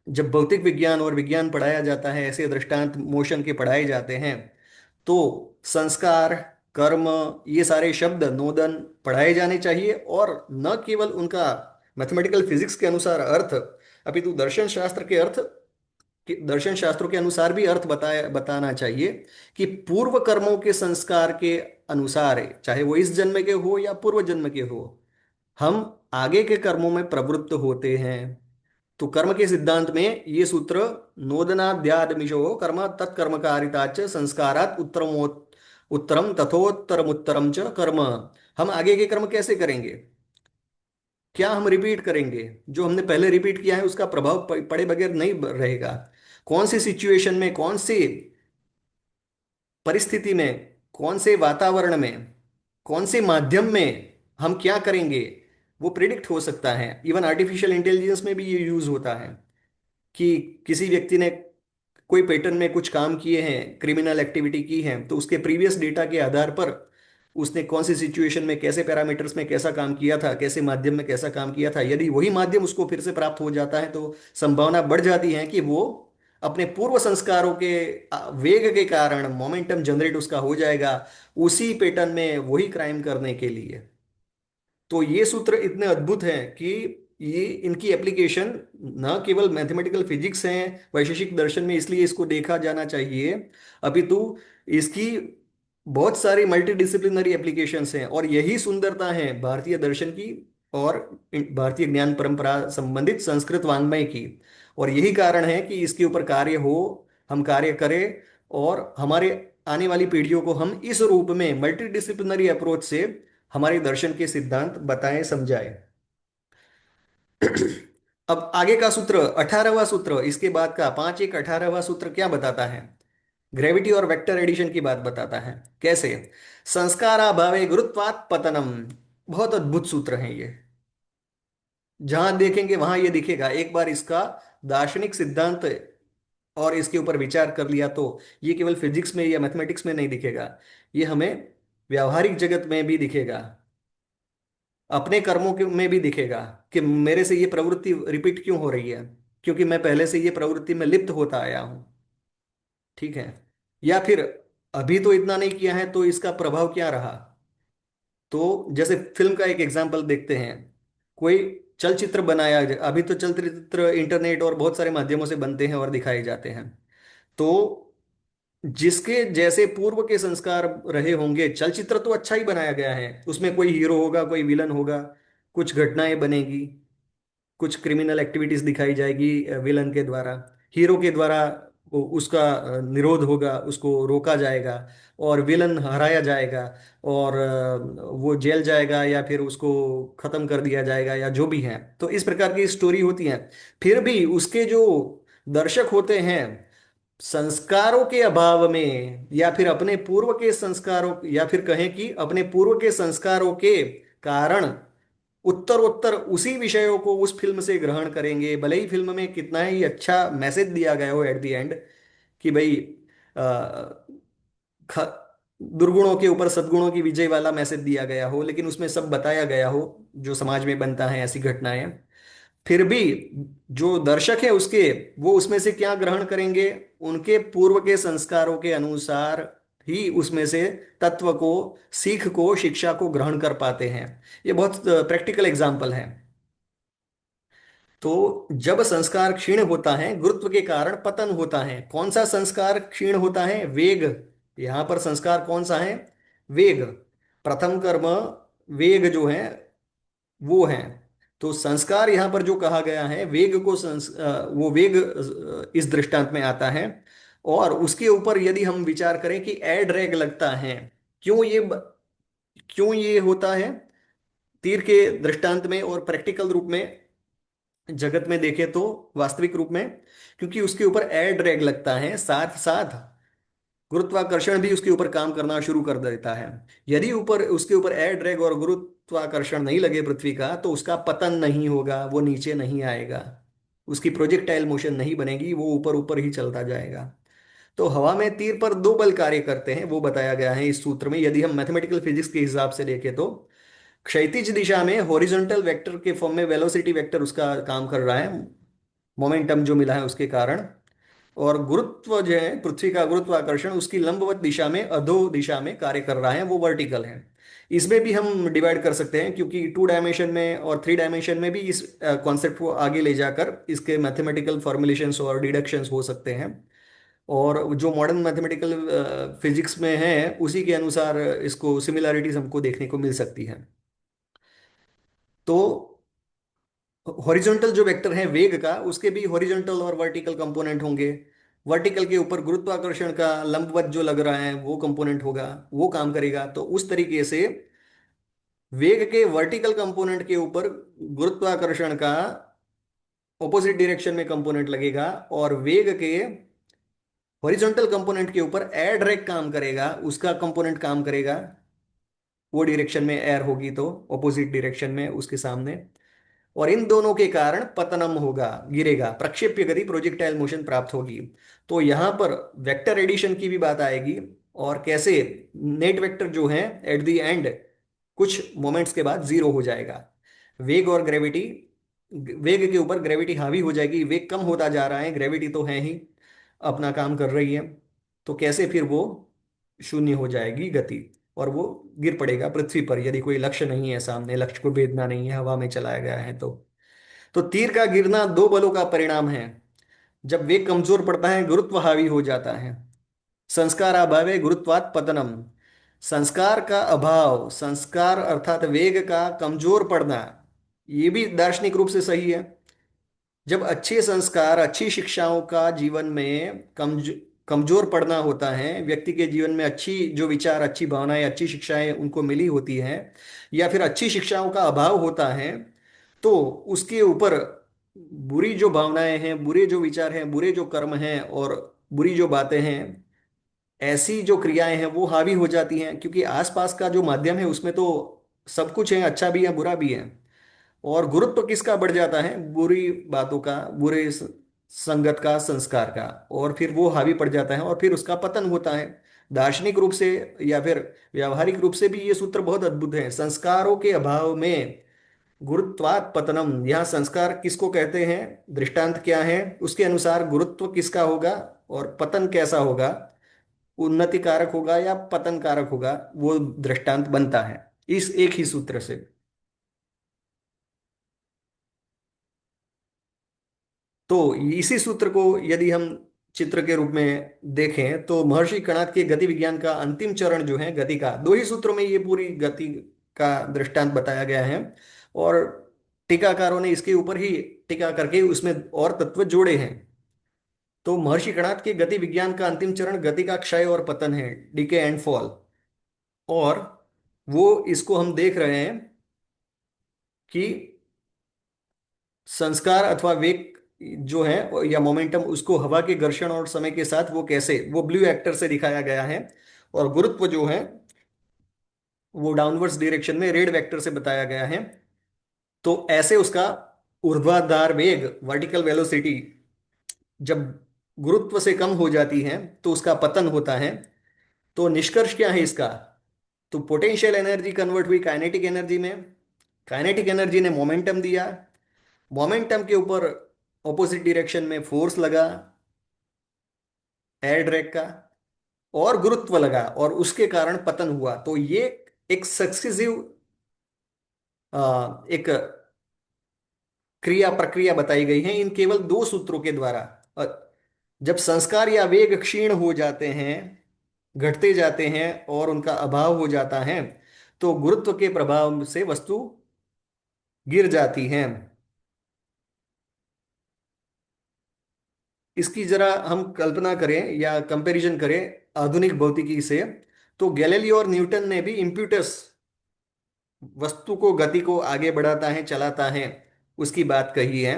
Speaker 1: जब भौतिक विज्ञान और विज्ञान पढ़ाया जाता है, ऐसे दृष्टांत मोशन के पढ़ाए जाते हैं, तो संस्कार, कर्म, ये सारे शब्द नोदन पढ़ाए जाने चाहिए, और न केवल उनका मैथमेटिकल फिजिक्स के अनुसार अर्थ, अपितु दर्शन शास्त्र के अर्थ, दर्शन शास्त्रों के अनुसार भी अर्थ बताना चाहिए कि पूर्व कर्मों के संस्कार के अनुसार, चाहे वो इस जन्म के हो या पूर्व जन्म के हो, हम आगे के कर्मों में प्रवृत्त होते हैं। तो कर्म के सिद्धांत में ये सूत्र, नोदनाद्यादमिशो कर्म तत्कर्मकारिताच संस्कारात उत्तरम तथोत्तरम उत्तरम च कर्म। हम आगे के कर्म कैसे करेंगे? क्या हम रिपीट करेंगे? जो हमने पहले रिपीट किया है उसका प्रभाव पड़े बगैर नहीं रहेगा। कौन सी सिचुएशन में, कौन सी परिस्थिति में, कौन से वातावरण में, कौन से माध्यम में हम क्या करेंगे, वो प्रिडिक्ट हो सकता है। इवन आर्टिफिशियल इंटेलिजेंस में भी ये यूज होता है कि किसी व्यक्ति ने कोई पैटर्न में कुछ काम किए हैं, क्रिमिनल एक्टिविटी की है, तो उसके प्रीवियस डेटा के आधार पर उसने कौन सी सिचुएशन में, कैसे पैरामीटर्स में कैसा काम किया था, कैसे माध्यम में कैसा काम किया था, यदि वही माध्यम उसको फिर से प्राप्त हो जाता है तो संभावना बढ़ जाती है कि वो अपने पूर्व संस्कारों के वेग के कारण मोमेंटम जनरेट उसका हो जाएगा उसी पैटर्न में वही क्राइम करने के लिए। तो ये सूत्र इतने अद्भुत हैं कि ये इनकी एप्लीकेशन न केवल मैथमेटिकल फिजिक्स है, वैशेषिक दर्शन में, इसलिए इसको देखा जाना चाहिए, अपितु इसकी बहुत सारी मल्टीडिसिप्लिनरी एप्लीकेशंस हैं। और यही सुंदरता है भारतीय दर्शन की और भारतीय ज्ञान परंपरा संबंधित संस्कृत वाङ्मय की। और यही कारण है कि इसके ऊपर कार्य हो, हम कार्य करें, और हमारे आने वाली पीढ़ियों को हम इस रूप में मल्टीडिसिप्लिनरी अप्रोच से हमारे दर्शन के सिद्धांत बताएं, समझाएं। अब आगे का सूत्र, 18वां सूत्र, इसके बाद का 5 1 18वां सूत्र क्या बताता है? ग्रेविटी और वेक्टर एडिशन की बात बताता है। कैसे? संस्काराभावे गुरुत्वात् पतनम। बहुत अद्भुत सूत्र है ये। जहां देखेंगे वहां ये दिखेगा। एक बार इसका दार्शनिक सिद्धांत और इसके ऊपर विचार कर लिया तो ये केवल फिजिक्स में या मैथमेटिक्स में नहीं दिखेगा, ये हमें व्यावहारिक जगत में भी दिखेगा, अपने कर्मों के में भी दिखेगा कि मेरे से ये प्रवृत्ति रिपीट क्यों हो रही है, क्योंकि मैं पहले से ये प्रवृत्ति में लिप्त होता आया हूं। ठीक है? या फिर अभी तो इतना नहीं किया है तो इसका प्रभाव क्या रहा। तो जैसे फिल्म का एक एग्जांपल देखते हैं। कोई चलचित्र बनाया, अभी तो चलचित्र इंटरनेट और बहुत सारे माध्यमों से बनते हैं और दिखाए जाते हैं। तो जिसके जैसे पूर्व के संस्कार रहे होंगे, चलचित्र तो अच्छा ही बनाया गया है, उसमें कोई हीरो होगा, कोई विलन होगा, कुछ घटनाएं बनेगी, कुछ क्रिमिनल एक्टिविटीज दिखाई जाएगी विलन के द्वारा, हीरो के द्वारा उसका निरोध होगा, उसको रोका जाएगा, और विलन हराया जाएगा, और वो जेल जाएगा या फिर उसको खत्म कर दिया जाएगा, या जो भी है। तो इस प्रकार की स्टोरी होती है। फिर भी उसके जो दर्शक होते हैं, संस्कारों के अभाव में, या फिर अपने पूर्व के संस्कारों, या फिर कहें कि अपने पूर्व के संस्कारों के कारण उत्तरोत्तर उसी विषयों को उस फिल्म से ग्रहण करेंगे, भले ही फिल्म में कितना ही अच्छा मैसेज दिया गया हो एट द एंड कि भाई अ, ख- दुर्गुणों के ऊपर सद्गुणों की विजय वाला मैसेज दिया गया हो, लेकिन उसमें सब बताया गया हो जो समाज में बनता है ऐसी घटनाएं, फिर भी जो दर्शक है उसके, वो उसमें से क्या ग्रहण करेंगे? उनके पूर्व के संस्कारों के अनुसार ही उसमें से तत्व को, सीख को, शिक्षा को ग्रहण कर पाते हैं। ये बहुत प्रैक्टिकल एग्जाम्पल है। तो जब संस्कार क्षीण होता है, गुरुत्व के कारण पतन होता है। कौन सा संस्कार क्षीण होता है? वेग। यहां पर संस्कार कौन सा है? वेग। प्रथम कर्म वेग जो है वो है। तो संस्कार यहां पर जो कहा गया है, वेग को वो वेग इस दृष्टांत में आता है। और उसके ऊपर यदि हम विचार करें कि एड रैग लगता है, क्यों ये क्यों ये होता है तीर के दृष्टांत में और प्रैक्टिकल रूप में, जगत में देखें तो वास्तविक रूप में, क्योंकि उसके ऊपर एयर ड्रैग लगता है, साथ साथ गुरुत्वाकर्षण भी उसके ऊपर काम करना शुरू कर देता है। यदि ऊपर उसके ऊपर एयर ड्रैग और गुरुत्वाकर्षण नहीं लगे पृथ्वी का, तो उसका पतन नहीं होगा, वो नीचे नहीं आएगा, उसकी प्रोजेक्टाइल मोशन नहीं बनेगी, वो ऊपर ऊपर ही चलता जाएगा। तो हवा में तीर पर दो बल कार्य करते हैं, वो बताया गया है इस सूत्र में। यदि हम मैथमेटिकल फिजिक्स के हिसाब से देखें तो क्षैतिज दिशा में हॉरिजॉन्टल वेक्टर के फॉर्म में वेलोसिटी वेक्टर उसका काम कर रहा है, मोमेंटम जो मिला है उसके कारण। और गुरुत्व जो है, पृथ्वी का गुरुत्वाकर्षण उसकी लंबवत दिशा में, अधो दिशा में कार्य कर रहा है, वो वर्टिकल है। इसमें भी हम डिवाइड कर सकते हैं, क्योंकि 2 डायमेंशन में और 3 डायमेंशन में भी इस कॉन्सेप्ट को आगे ले जाकर इसके मैथमेटिकल फॉर्मुलेशंस और डिडक्शंस हो सकते हैं। और जो मॉडर्न मैथमेटिकल फिजिक्स में है, उसी के अनुसार इसको सिमिलैरिटीज हमको देखने को मिल सकती है। तो हॉरिजॉन्टल जो वेक्टर है वेग का, उसके भी हॉरिजॉन्टल और वर्टिकल कंपोनेंट होंगे। वर्टिकल के ऊपर गुरुत्वाकर्षण का लंबवत जो लग रहा है वो कंपोनेंट होगा, वो काम करेगा। तो उस तरीके से वेग के वर्टिकल कंपोनेंट के ऊपर गुरुत्वाकर्षण का ऑपोजिट डायरेक्शन में कंपोनेंट लगेगा, और वेग के हॉरिजॉन्टल कंपोनेंट के ऊपर एयर ड्रैग काम करेगा, उसका कंपोनेंट काम करेगा, वो डायरेक्शन में एयर होगी तो ऑपोजिट डायरेक्शन में उसके सामने। और इन दोनों के कारण पतनम होगा, गिरेगा, प्रक्षेप्य गति प्रोजेक्टाइल मोशन प्राप्त होगी। तो यहां पर वेक्टर एडिशन की भी बात आएगी, और कैसे नेट वेक्टर जो है एट द एंड कुछ मोमेंट्स के बाद जीरो हो जाएगा। वेग और ग्रेविटी, वेग के ऊपर ग्रेविटी हावी हो जाएगी, वेग कम होता जा रहा है, ग्रेविटी तो है ही, अपना काम कर रही है। तो कैसे फिर वो शून्य हो जाएगी गति, और वो गिर पड़ेगा पृथ्वी पर, यदि कोई लक्ष्य नहीं है सामने, लक्ष्य को भेदना नहीं है, हवा में चलाया गया है तो तीर का गिरना दो बलों का परिणाम है। जब वेग कमजोर पड़ता है, गुरुत्व हावी हो जाता है। संस्कार अभावे गुरुत्वात् पतनम, संस्कार का अभाव, संस्कार अर्थात वेग का कमजोर पड़ना, ये भी दार्शनिक रूप से सही है। जब अच्छे संस्कार, अच्छी शिक्षाओं का जीवन में कमजोर पड़ना होता है, व्यक्ति के जीवन में अच्छी जो विचार, अच्छी भावनाएं, अच्छी शिक्षाएं उनको मिली होती हैं, या फिर अच्छी शिक्षाओं का अभाव होता है, तो उसके ऊपर बुरी जो भावनाएं हैं, बुरे जो विचार हैं, बुरे जो कर्म हैं और बुरी जो बातें हैं, ऐसी जो क्रियाएं हैं वो हावी हो जाती हैं। क्योंकि आसपास का जो माध्यम है उसमें तो सब कुछ है, अच्छा भी है बुरा भी है। और गुरुत्व किसका बढ़ जाता है? बुरी बातों का, बुरे संगत का, संस्कार का, और फिर वो हावी पड़ जाता है और फिर उसका पतन होता है। दार्शनिक रूप से या फिर व्यावहारिक रूप से भी ये सूत्र बहुत अद्भुत है। संस्कारों के अभाव में गुरुत्वात् पतनम, यहाँ संस्कार किसको कहते हैं, दृष्टांत क्या है, उसके अनुसार गुरुत्व किसका होगा और पतन कैसा होगा, उन्नति कारक होगा या पतन कारक होगा, वो दृष्टांत बनता है इस एक ही सूत्र से। तो इसी सूत्र को यदि हम चित्र के रूप में देखें, तो महर्षि कणाद के गति विज्ञान का अंतिम चरण जो है गति का, दो ही सूत्रों में ये पूरी गति का दृष्टांत बताया गया है। और टीकाकारों ने इसके ऊपर ही टीका करके उसमें और तत्व जोड़े हैं। तो महर्षि कणाद के गति विज्ञान का अंतिम चरण गति का क्षय और पतन है, डीके एंड फॉल। और वो इसको हम देख रहे हैं कि संस्कार अथवा वेग जो है या मोमेंटम, उसको हवा के घर्षण और समय के साथ वो कैसे, वो ब्लू एक्टर से दिखाया गया है। और गुरुत्व जो है वो डाउनवर्ड्स डायरेक्शन में रेड वेक्टर से बताया गया है। तो ऐसे उसका ऊर्ध्वाधर वेग, वर्टिकल वेलोसिटी, जब गुरुत्व से कम हो जाती है तो उसका पतन होता है। तो निष्कर्ष क्या है इसका? तो पोटेंशियल एनर्जी कन्वर्ट हुई काइनेटिक एनर्जी में, काइनेटिक एनर्जी ने मोमेंटम दिया, मोमेंटम के ऊपर ऑपोजिट डायरेक्शन में फोर्स लगा एयर ड्रैग का, और गुरुत्व लगा, और उसके कारण पतन हुआ। तो ये एक सक्सेसिव एक क्रिया प्रक्रिया बताई गई है इन केवल दो सूत्रों के द्वारा। अ, जब संस्कार या वेग क्षीण हो जाते हैं, घटते जाते हैं और उनका अभाव हो जाता है, तो गुरुत्व के प्रभाव से वस्तु गिर जाती है। इसकी जरा हम कल्पना करें या कंपैरिजन करें आधुनिक भौतिकी से, तो गैलीलियो और न्यूटन ने भी इम्प्यूटस, वस्तु को, गति को आगे बढ़ाता है, चलाता है, उसकी बात कही है।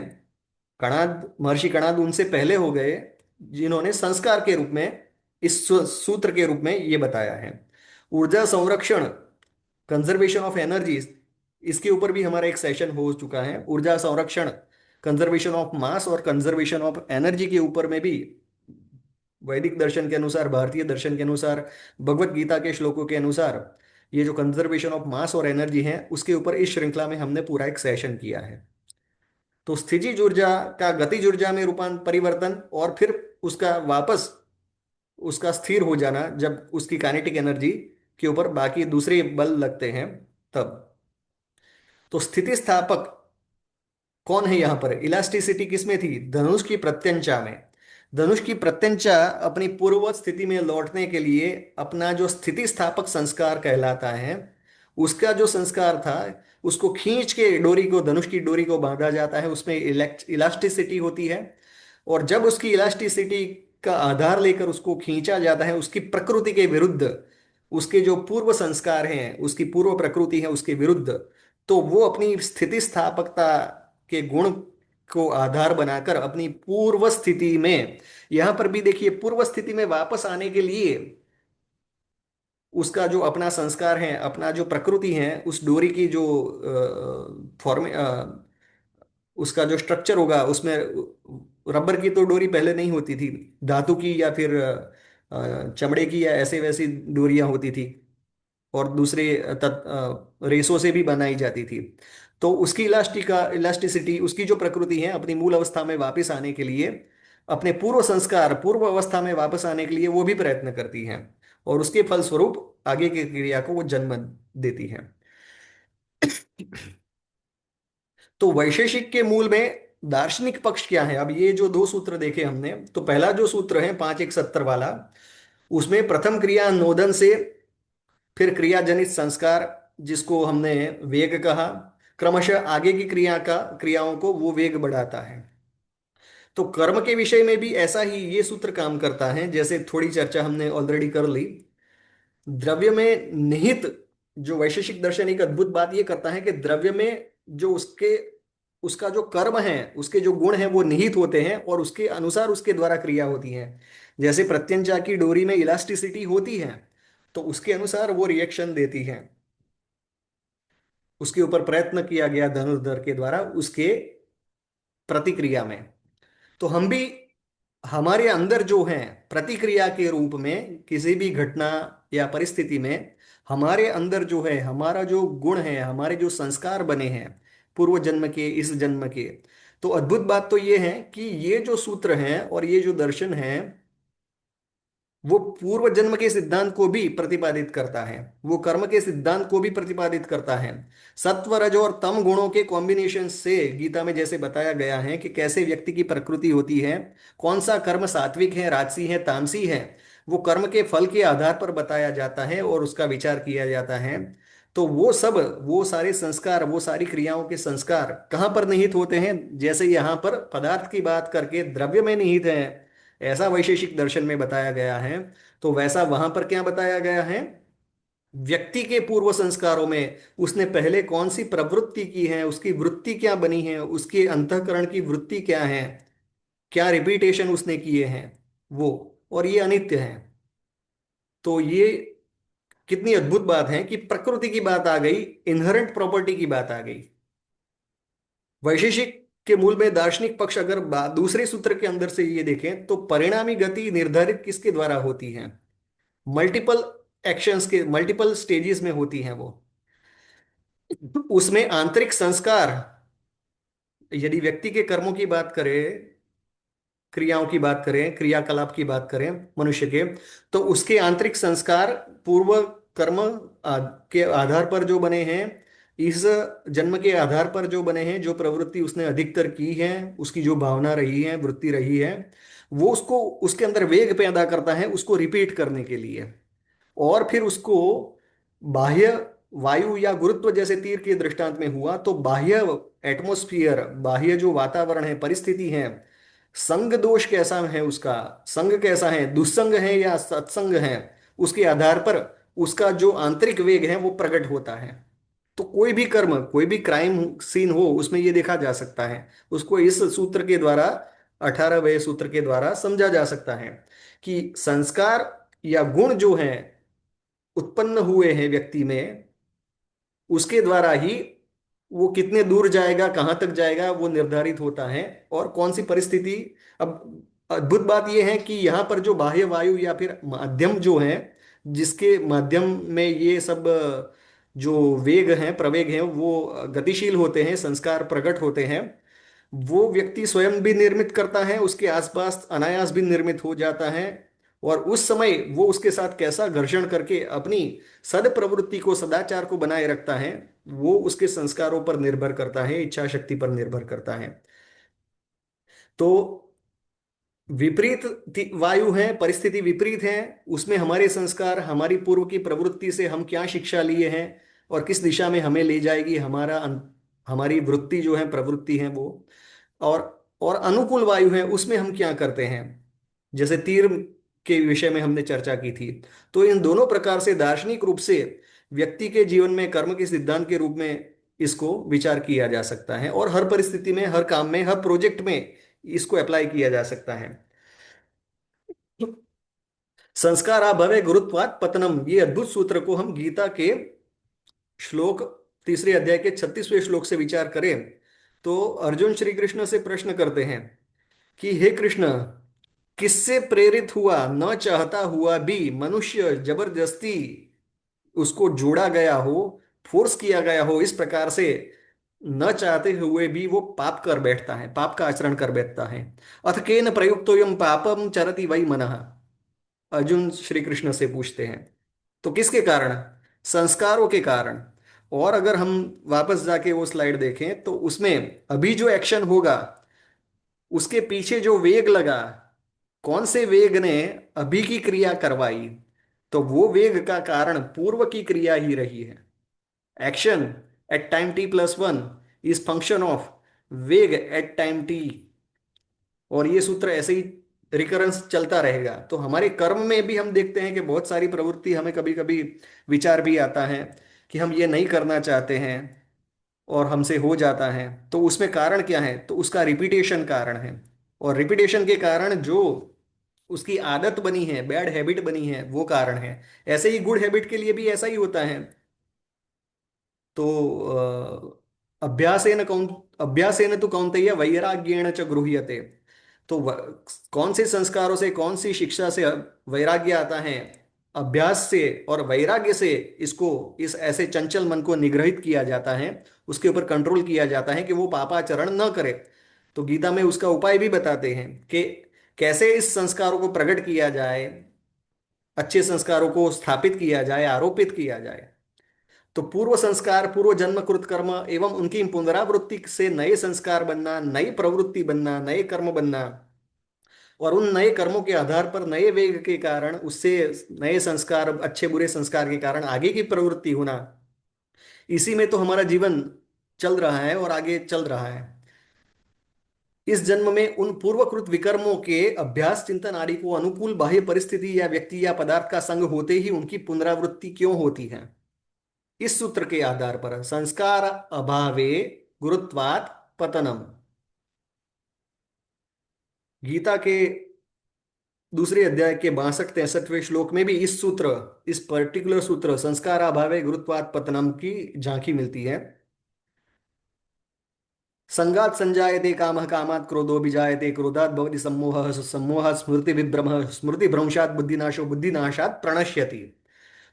Speaker 1: कणाद, महर्षि कणाद उनसे पहले हो गए जिन्होंने संस्कार के रूप में इस सूत्र के रूप में ये बताया है। ऊर्जा संरक्षण, कंजर्वेशन ऑफ एनर्जी, इसके ऊपर भी हमारा एक सेशन हो चुका है। ऊर्जा संरक्षण, कंजर्वेशन ऑफ मास और कंजर्वेशन ऑफ एनर्जी के ऊपर में भी वैदिक दर्शन के अनुसार, भारतीय दर्शन के अनुसार, भगवत गीता के श्लोकों के अनुसार ये जो कंजर्वेशन ऑफ मास और एनर्जी है उसके ऊपर इस श्रृंखला में हमने पूरा एक सेशन किया है। तो स्थितिज ऊर्जा का गतिज ऊर्जा में रूपांतर, परिवर्तन, और फिर उसका वापस उसका स्थिर हो जाना जब उसकी काइनेटिक एनर्जी के ऊपर बाकी दूसरे बल लगते हैं तब। तो स्थिति स्थापक कौन है यहां पर? इलास्टिसिटी किसमें थी? धनुष की प्रत्यंचा में। धनुष की प्रत्यंचा अपनी पूर्ववत स्थिति में लौटने के लिए अपना जो स्थिति स्थापक संस्कार कहलाता है, उसका जो संस्कार था उसको खींच के डोरी को, धनुष की डोरी को बांधा जाता है, उसमें इलास्टिसिटी होती है। और जब उसकी इलास्टिसिटी का आधार लेकर उसको खींचा जाता है उसकी प्रकृति के विरुद्ध, उसके जो पूर्व संस्कार हैं, उसकी पूर्व प्रकृति है उसके विरुद्ध, तो वो अपनी स्थिति स्थापकता के गुण को आधार बनाकर अपनी पूर्व स्थिति में, यहां पर भी देखिए पूर्व स्थिति में वापस आने के लिए उसका जो अपना संस्कार है, अपना जो प्रकृति है, उस डोरी की जो फॉर्म, उसका जो स्ट्रक्चर होगा उसमें, रबर की तो डोरी पहले नहीं होती थी, धातु की या फिर चमड़े की या ऐसे वैसी डोरियां होती थी, और दूसरे रेसों से भी बनाई जाती थी। तो उसकी इलास्टिसिटी, उसकी जो प्रकृति है अपनी मूल अवस्था में वापस आने के लिए, अपने पूर्व संस्कार, पूर्व अवस्था में वापस आने के लिए वो भी प्रयत्न करती है, और उसके फलस्वरूप आगे की क्रिया को वो जन्म देती है। तो वैशेषिक के मूल में दार्शनिक पक्ष क्या है? अब ये जो दो सूत्र देखे हमने, तो पहला जो सूत्र है 5:1:70 वाला, उसमें प्रथम क्रिया नोदन से, फिर क्रिया जनित संस्कार जिसको हमने वेग कहा, क्रमशः आगे की क्रियाओं को वो वेग बढ़ाता है। तो कर्म के विषय में भी ऐसा ही ये सूत्र काम करता है, जैसे थोड़ी चर्चा हमने ऑलरेडी कर ली। द्रव्य में निहित, जो वैशेषिक दर्शन एक अद्भुत बात ये करता है कि द्रव्य में जो उसका जो कर्म है, उसके जो गुण हैं वो निहित होते हैं और उसके अनुसार उसके द्वारा क्रिया होती है। जैसे प्रत्यंचा की डोरी में इलास्टिसिटी होती है, तो उसके अनुसार वो रिएक्शन देती है, उसके ऊपर प्रयत्न किया गया धनुर्धर के द्वारा उसके प्रतिक्रिया में। तो हम भी, हमारे अंदर जो है प्रतिक्रिया के रूप में किसी भी घटना या परिस्थिति में, हमारे अंदर जो है हमारा जो गुण है, हमारे जो संस्कार बने हैं पूर्व जन्म के, इस जन्म के, तो अद्भुत बात तो ये है कि ये जो सूत्र हैं और ये जो दर्शन है वो पूर्व जन्म के सिद्धांत को भी प्रतिपादित करता है, वो कर्म के सिद्धांत को भी प्रतिपादित करता है। सत्व रज और तम गुणों के कॉम्बिनेशन से गीता में जैसे बताया गया है कि कैसे व्यक्ति की प्रकृति होती है, कौन सा कर्म सात्विक है, राजसी है, तामसी है, वो कर्म के फल के आधार पर बताया जाता है और उसका विचार किया जाता है। तो वो सब, वो सारे संस्कार, वो सारी क्रियाओं के संस्कार कहाँ पर निहित होते हैं? जैसे यहाँ पर पदार्थ की बात करके द्रव्य में निहित है, ऐसा वैशेषिक दर्शन में बताया गया है, तो वैसा वहां पर क्या बताया गया है? व्यक्ति के पूर्व संस्कारों में उसने पहले कौन सी प्रवृत्ति की है, उसकी वृत्ति क्या बनी है, उसके अंतःकरण की वृत्ति क्या है, क्या रिपीटेशन उसने किए हैं वो, और ये अनित्य है। तो ये कितनी अद्भुत बात है कि प्रकृति की बात आ गई, इनहेरेंट प्रॉपर्टी की बात आ गई। वैशेषिक के मूल में दार्शनिक पक्ष अगर दूसरे सूत्र के अंदर से ये देखें तो परिणामी गति निर्धारित किसके द्वारा होती है? मल्टीपल एक्शंस के, मल्टीपल स्टेजेस में होती हैं वो। उसमें आंतरिक संस्कार, यदि व्यक्ति के कर्मों की बात करें, क्रियाओं की बात करें, क्रियाकलाप की बात करें मनुष्य के, तो उसके आंतरिक संस्कार पूर्व कर्म के आधार पर जो बने हैं, इस जन्म के आधार पर जो बने हैं, जो प्रवृत्ति उसने अधिकतर की है, उसकी जो भावना रही है, वृत्ति रही है, वो उसको, उसके अंदर वेग पैदा करता है उसको रिपीट करने के लिए। और फिर उसको बाह्य वायु या गुरुत्व, जैसे तीर के दृष्टांत में हुआ, तो बाह्य एटमॉस्फियर, बाह्य जो वातावरण है, परिस्थिति है, संग दोष कैसा है, उसका संग कैसा है, दुस्संग है या सत्संग है, उसके आधार पर उसका जो आंतरिक वेग है वो प्रकट होता है। तो कोई भी कर्म, कोई भी क्राइम सीन हो, उसमें ये देखा जा सकता है। उसको इस सूत्र के द्वारा, 18वें सूत्र के द्वारा समझा जा सकता है कि संस्कार या गुण जो हैं उत्पन्न हुए हैं व्यक्ति में, उसके द्वारा ही वो कितने दूर जाएगा, कहाँ तक जाएगा, वो निर्धारित होता है। और कौन सी परिस्थिति। अब अद्भुत बात यह है कि यहाँ पर जो बाह्य वायु या फिर माध्यम जो है, जिसके माध्यम में ये सब जो वेग हैं, प्रवेग हैं, वो गतिशील होते हैं, संस्कार प्रकट होते हैं, वो व्यक्ति स्वयं भी निर्मित करता है, उसके आसपास अनायास भी निर्मित हो जाता है। और उस समय वो उसके साथ कैसा घर्षण करके अपनी सद प्रवृत्ति को, सदाचार को बनाए रखता है, वो उसके संस्कारों पर निर्भर करता है, इच्छा शक्ति पर निर्भर करता है। तो विपरीत वायु है, परिस्थिति विपरीत है, उसमें हमारे संस्कार, हमारी पूर्व की प्रवृत्ति से हम क्या शिक्षा लिए हैं और किस दिशा में हमें ले जाएगी हमारा हमारी वृत्ति जो है, प्रवृत्ति है वो। और और अनुकूल वायु है, उसमें हम क्या करते हैं, जैसे तीर के विषय में हमने चर्चा की थी। तो इन दोनों प्रकार से दार्शनिक रूप से व्यक्ति के जीवन में कर्म के सिद्धांत के रूप में इसको विचार किया जा सकता है, और हर परिस्थिति में, हर काम में, हर प्रोजेक्ट में इसको अप्लाई किया जा सकता है। संस्कार अभवे गुरुत्वात् पतनम, ये अद्भुत सूत्र को हम गीता के श्लोक, तीसरे अध्याय के 36वें श्लोक से विचार करें, तो अर्जुन श्री कृष्ण से प्रश्न करते हैं कि हे कृष्ण, किससे प्रेरित हुआ, न चाहता हुआ भी मनुष्य जबरदस्ती उसको जोड़ा गया हो, फोर्स किया गया हो, इस प्रकार से न चाहते हुए भी वो पाप कर बैठता है, पाप का आचरण कर बैठता है। अथ केन प्रयुक्तोयम पापम चरति वै मनः, अर्जुन श्री कृष्ण से पूछते हैं। तो किसके कारण? संस्कारों के कारण। और अगर हम वापस जाके वो स्लाइड देखें तो उसमें अभी जो एक्शन होगा, उसके पीछे जो वेग लगा, कौन से वेग ने अभी की क्रिया करवाई, तो वो वेग का कारण पूर्व की क्रिया ही रही है। Action at time t+1 is function of वेग एट टाइम t। और ये सूत्र ऐसे ही रिकरेंस चलता रहेगा। तो हमारे कर्म में भी हम देखते हैं कि बहुत सारी प्रवृत्ति, हमें कभी कभी विचार भी आता है कि हम ये नहीं करना चाहते हैं और हमसे हो जाता है। तो उसमें कारण क्या है? तो उसका रिपीटेशन कारण है। और रिपीटेशन के कारण जो उसकी आदत बनी है, बैड हैबिट बनी है, वो कारण है। ऐसे ही गुड हैबिट के लिए भी ऐसा ही होता है। तो अभ्यासेन तो कौन्तेय वैराग्येण च गृह्यते। तो कौन से संस्कारों से, कौन सी शिक्षा से वैराग्य आता है? अभ्यास से और वैराग्य से इसको, इस ऐसे चंचल मन को निग्रहित किया जाता है, उसके ऊपर कंट्रोल किया जाता है कि वो पापाचरण न करे। तो गीता में उसका उपाय भी बताते हैं कि कैसे इस संस्कारों को प्रकट किया जाए, अच्छे संस्कारों को स्थापित किया जाए, आरोपित किया जाए। तो पूर्व संस्कार, पूर्व जन्मकृत कर्म एवं उनकी पुनरावृत्ति से नए संस्कार बनना, नई प्रवृत्ति बनना, नए कर्म बनना, और उन नए कर्मों के आधार पर नए वेग के कारण, उससे नए संस्कार, अच्छे बुरे संस्कार के कारण आगे की प्रवृत्ति होना, इसी में तो हमारा जीवन चल रहा है और आगे चल रहा है। इस जन्म में उन पूर्वकृत विकर्मों के अभ्यास, चिंतन आदि को अनुकूल बाह्य परिस्थिति या व्यक्ति या पदार्थ का संग होते ही उनकी पुनरावृत्ति क्यों होती है? इस सूत्र के आधार पर संस्कार अभावे गुरुत्वात् पतनम, गीता के दूसरे अध्याय के 62-63वें श्लोक में भी इस सूत्र, इस पर्टिकुलर सूत्र संस्कार अभावे गुरुत्वात् पतनम की झांकी मिलती है। संगात संजायते कामः, कामात् क्रोधो विजायते, क्रोधात् भवति सम्मोहः, सम्मोहात् स्मृति विभ्रमः, स्मृति भ्रंशात् बुद्धिनाशो, बुद्धिनाशात् प्रणश्यति।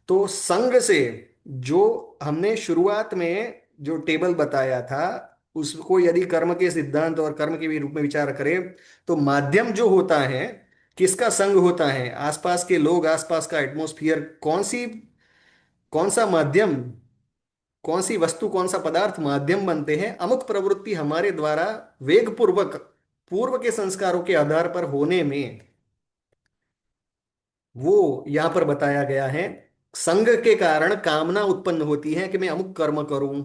Speaker 1: तो संग से, जो हमने शुरुआत में जो टेबल बताया था, उसको यदि कर्म के सिद्धांत और कर्म के भी रूप में विचार करें, तो माध्यम जो होता है, किसका संग होता है? आसपास के लोग, आसपास का एटमॉस्फियर, कौन सा माध्यम, कौन सी वस्तु, कौन सा पदार्थ माध्यम बनते हैं अमुक प्रवृत्ति हमारे द्वारा वेग पूर्वक पूर्व के संस्कारों के आधार पर होने में। वो यहां पर बताया गया है। संग के कारण कामना उत्पन्न होती है कि मैं अमुक कर्म करूं,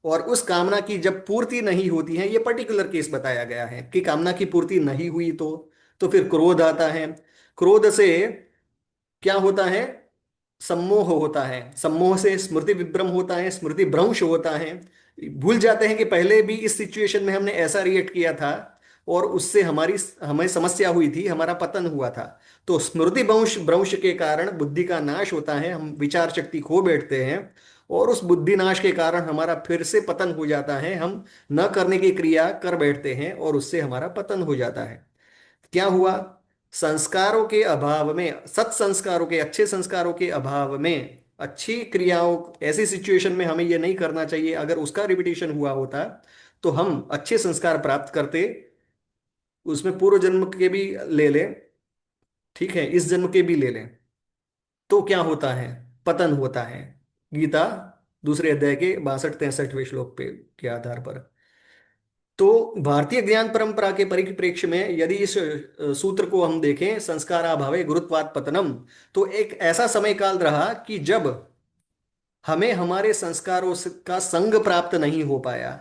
Speaker 1: और उस कामना की जब पूर्ति नहीं होती है, ये पर्टिकुलर केस बताया गया है कि कामना की पूर्ति नहीं हुई तो फिर क्रोध आता है। क्रोध से क्या होता है? सम्मोह होता है, सम्मोह से स्मृति विभ्रम होता है, स्मृति भ्रंश होता है। भूल जाते हैं कि पहले भी इस सिचुएशन में हमने ऐसा रिएक्ट किया था और उससे हमारी हमें समस्या हुई थी, हमारा पतन हुआ था। तो स्मृति भ्रंश भ्रंश के कारण बुद्धि का नाश होता है, हम विचार शक्ति खो बैठते हैं। और उस बुद्धि नाश के कारण हमारा फिर से पतन हो जाता है, हम न करने की क्रिया कर बैठते हैं और उससे हमारा पतन हो जाता है। क्या हुआ? संस्कारों के अभाव में, सत्संस्कारों के, अच्छे संस्कारों के अभाव में, अच्छी क्रियाओं, ऐसी सिचुएशन में हमें यह नहीं करना चाहिए। अगर उसका रिपीटेशन हुआ होता तो हम अच्छे संस्कार प्राप्त करते, उसमें पूर्व जन्म के भी ले लें, ठीक है, इस जन्म के भी ले लें, तो क्या होता है? पतन होता है। गीता दूसरे अध्याय के 62-63वें श्लोक पे के आधार पर। तो भारतीय ज्ञान परंपरा के परिप्रेक्ष्य में यदि इस सूत्र को हम देखें, संस्काराभावे गुरुत्वात् पतनम, तो एक ऐसा समय काल रहा कि जब हमें हमारे संस्कारों का संग प्राप्त नहीं हो पाया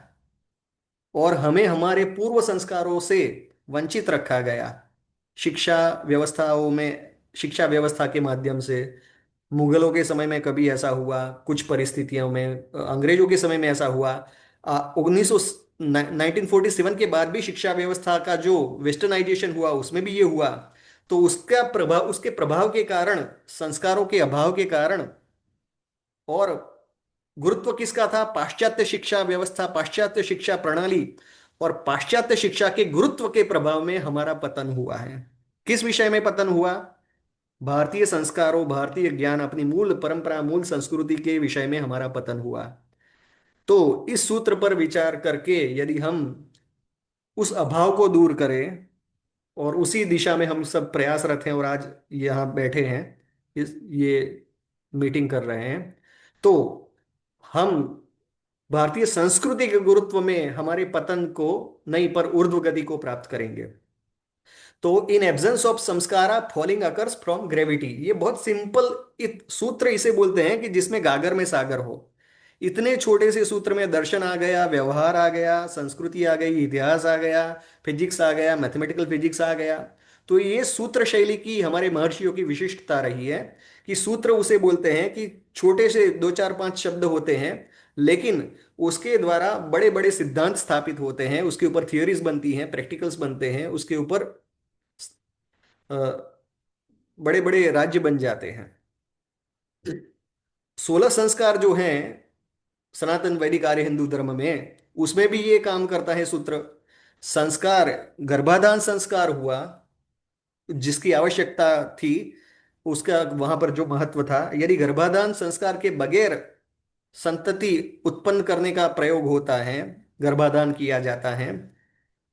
Speaker 1: और हमें हमारे पूर्व संस्कारों से वंचित रखा गया। शिक्षा व्यवस्थाओं में, शिक्षा व्यवस्था के माध्यम से, मुगलों के समय में कभी ऐसा हुआ, कुछ परिस्थितियों में अंग्रेजों के समय में ऐसा हुआ, 1947 के बाद भी शिक्षा व्यवस्था का जो वेस्टर्नाइजेशन हुआ उसमें भी ये हुआ। तो उसका प्रभाव, उसके प्रभाव के कारण, संस्कारों के अभाव के कारण, और गुरुत्व किसका था? पाश्चात्य शिक्षा व्यवस्था, पाश्चात्य शिक्षा प्रणाली और पाश्चात्य शिक्षा के गुरुत्व के प्रभाव में हमारा पतन हुआ है। किस विषय में पतन हुआ? भारतीय संस्कारों, भारतीय ज्ञान, अपनी मूल परंपरा, मूल संस्कृति के विषय में हमारा पतन हुआ। तो इस सूत्र पर विचार करके यदि हम उस अभाव को दूर करें, और उसी दिशा में हम सब प्रयासरत हैं और आज यहाँ बैठे हैं, इस ये मीटिंग कर रहे हैं, तो हम भारतीय संस्कृति के गुरुत्व में हमारे पतन को नहीं पर ऊर्ध्व गति को प्राप्त करेंगे। तो in absence of samskara falling occurs from gravity, ये बहुत सिंपल सूत्र इसे बोलते हैं कि जिसमें गागर में सागर हो। इतने छोटे से सूत्र में दर्शन आ गया, व्यवहार आ गया, संस्कृति आ गई, इतिहास आ गया, फिजिक्स आ गया, मैथमेटिकल फिजिक्स आ गया। तो ये सूत्र शैली की हमारे महर्षियों की विशिष्टता रही है कि सूत्र उसे बोलते हैं कि छोटे से 2 4 5 शब्द होते हैं, लेकिन उसके द्वारा बड़े बड़े सिद्धांत स्थापित होते हैं, उसके ऊपर थियोरीज बनती हैं, प्रैक्टिकल्स बनते हैं, उसके ऊपर बड़े बड़े राज्य बन जाते हैं। 16 संस्कार जो हैं सनातन वैदिक आर्य हिंदू धर्म में, उसमें भी ये काम करता है सूत्र। संस्कार, गर्भाधान संस्कार हुआ जिसकी आवश्यकता थी, उसका वहां पर जो महत्व था, यदि गर्भाधान संस्कार के बगैर संतति उत्पन्न करने का प्रयोग होता है, गर्भाधान किया जाता है,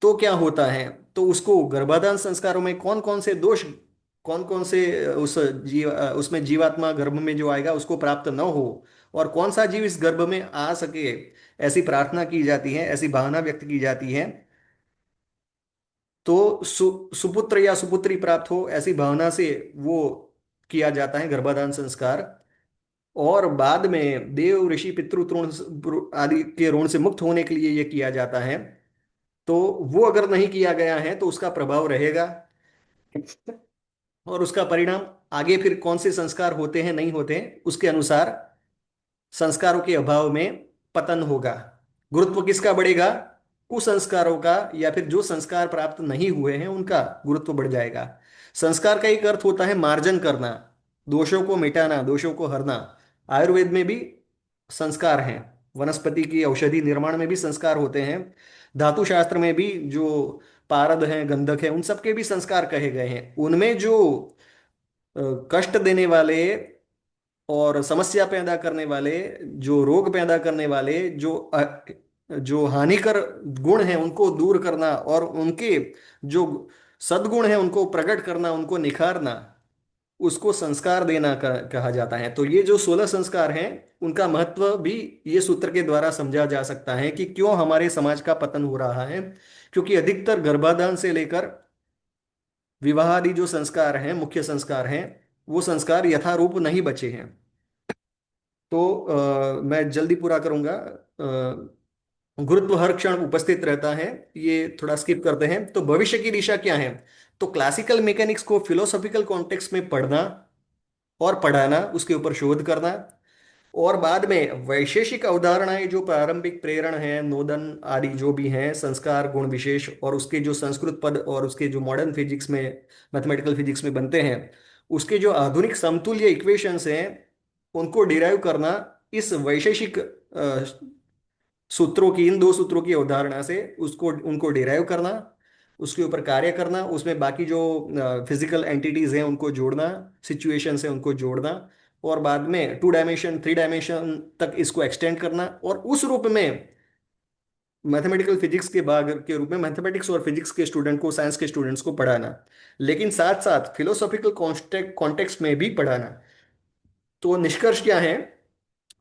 Speaker 1: तो क्या होता है? तो उसको गर्भाधान संस्कारों में कौन कौन से दोष, कौन कौन से उसमें जीवात्मा गर्भ में जो आएगा उसको प्राप्त न हो, और कौन सा जीव इस गर्भ में आ सके, ऐसी प्रार्थना की जाती है, ऐसी भावना व्यक्त की जाती है। तो सुपुत्र या सुपुत्री प्राप्त हो, ऐसी भावना से वो किया जाता है गर्भाधान संस्कार। और बाद में देव ऋषि पितृ आदि के ऋण से मुक्त होने के लिए ये किया जाता है। तो वो अगर नहीं किया गया है तो उसका प्रभाव रहेगा, और उसका परिणाम आगे फिर कौन से संस्कार होते हैं नहीं होते हैं उसके अनुसार संस्कारों के अभाव में पतन होगा। गुरुत्व किसका बढ़ेगा? कुसंस्कारों का, या फिर जो संस्कार प्राप्त नहीं हुए हैं उनका गुरुत्व बढ़ जाएगा। संस्कार का एक अर्थ होता है मार्जन करना, दोषों को मिटाना, दोषों को हरना। आयुर्वेद में भी संस्कार हैं, वनस्पति की औषधि निर्माण में भी संस्कार होते हैं, धातु शास्त्र में भी जो पारद हैं, गंधक है, उन सबके भी संस्कार कहे गए हैं। उनमें जो कष्ट देने वाले और समस्या पैदा करने वाले, जो रोग पैदा करने वाले, जो हानिकर गुण हैं उनको दूर करना, और उनके जो सद्गुण हैं उनको प्रकट करना, उनको निखारना, उसको संस्कार देना कहा जाता है। तो ये जो 16 संस्कार हैं उनका महत्व भी ये सूत्र के द्वारा समझा जा सकता है कि क्यों हमारे समाज का पतन हो रहा है। क्योंकि अधिकतर गर्भाधान से लेकर विवाह आदि जो संस्कार हैं, मुख्य संस्कार हैं, वो संस्कार यथारूप नहीं बचे हैं। तो मैं जल्दी पूरा करूंगा। गुरुत्व हर क्षण उपस्थित रहता है, ये थोड़ा स्किप करते हैं। तो भविष्य की दिशा क्या है? तो क्लासिकल मैकेनिक्स को फिलोसॉफिकल कॉन्टेक्स्ट में पढ़ना और पढ़ाना, उसके ऊपर शोध करना। और बाद में वैशेषिक अवधारणाएं जो प्रारंभिक प्रेरण है, नोदन आदि जो भी हैं, संस्कार गुण विशेष, और उसके जो संस्कृत पद और उसके जो मॉडर्न फिजिक्स में, मैथमेटिकल फिजिक्स में बनते हैं, उसके जो आधुनिक समतुल्य इक्वेशंस हैं उनको डिराइव करना, इस वैशेषिक सूत्रों की, इन दो सूत्रों की अवधारणा से उसको उनको डिराइव करना, उसके ऊपर कार्य करना, उसमें बाकी जो फिजिकल एंटिटीज हैं उनको जोड़ना, सिचुएशन है उनको जोड़ना, और बाद में 2 डायमेंशन 3 डायमेंशन तक इसको एक्सटेंड करना, और उस रूप में मैथमेटिकल फिजिक्स के भाग के रूप में मैथमेटिक्स और फिजिक्स के स्टूडेंट को, साइंस के स्टूडेंट्स को पढ़ाना, लेकिन साथ साथ फिलोसॉफिकल कॉन्टेक्स्ट में भी पढ़ाना। तो निष्कर्ष क्या है?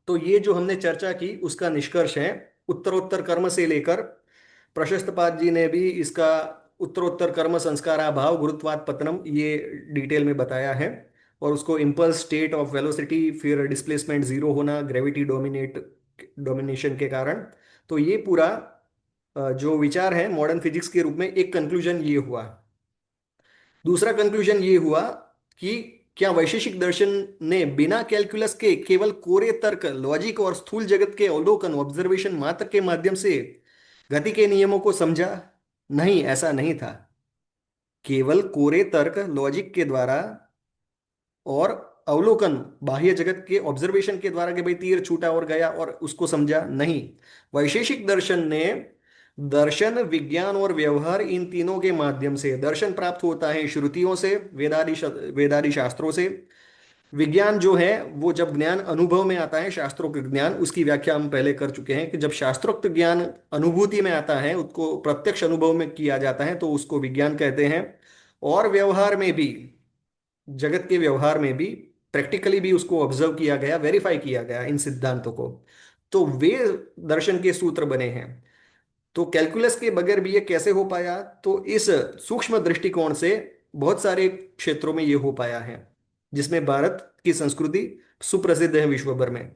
Speaker 1: तो ये जो हमने चर्चा की उसका निष्कर्ष है, उत्तरोत्तर कर्म से लेकर, प्रशस्तपाद जी ने भी इसका उत्तरोत्तर कर्म संस्काराभाव गुरुत्वात् पतनम ये डिटेल में बताया है, और उसको इम्पल्स स्टेट ऑफ वेलोसिटी, फिर डिस्प्लेसमेंट जीरो होना ग्रेविटी डोमिनेशन के कारण। तो ये पूरा जो विचार है मॉडर्न फिजिक्स के रूप में, एक कंक्लूजन ये हुआ। दूसरा कंक्लूजन ये हुआ कि क्या वैशेषिक दर्शन ने बिना कैलकुलस के केवल कोरे तर्क, लॉजिक और स्थूल जगत के अवलोकन, ऑब्जर्वेशन मात्र के माध्यम से गति के नियमों को समझा? नहीं, ऐसा नहीं था। केवल कोरे तर्क, लॉजिक के द्वारा और अवलोकन, बाह्य जगत के ऑब्जर्वेशन के द्वारा कि भाई तीर छूटा और गया और उसको समझा, नहीं। वैशेषिक दर्शन ने दर्शन, विज्ञान और व्यवहार, इन तीनों के माध्यम से दर्शन प्राप्त होता है श्रुतियों से, वेदादि शास्त्रों से। विज्ञान जो है वो जब ज्ञान अनुभव में आता है, शास्त्रों के ज्ञान, उसकी व्याख्या हम पहले कर चुके हैं कि जब शास्त्रोक्त ज्ञान अनुभूति में आता है, उसको प्रत्यक्ष अनुभव में किया जाता है, तो उसको विज्ञान कहते हैं। और व्यवहार में भी, जगत के व्यवहार में भी प्रैक्टिकली भी उसको ऑब्जर्व किया गया, वेरीफाई किया गया इन सिद्धांतों को, तो वे दर्शन के सूत्र बने हैं। तो कैलकुलस के बगैर भी ये कैसे हो पाया? तो इस सूक्ष्म दृष्टिकोण से बहुत सारे क्षेत्रों में ये हो पाया है, जिसमें भारत की संस्कृति सुप्रसिद्ध है विश्व भर में।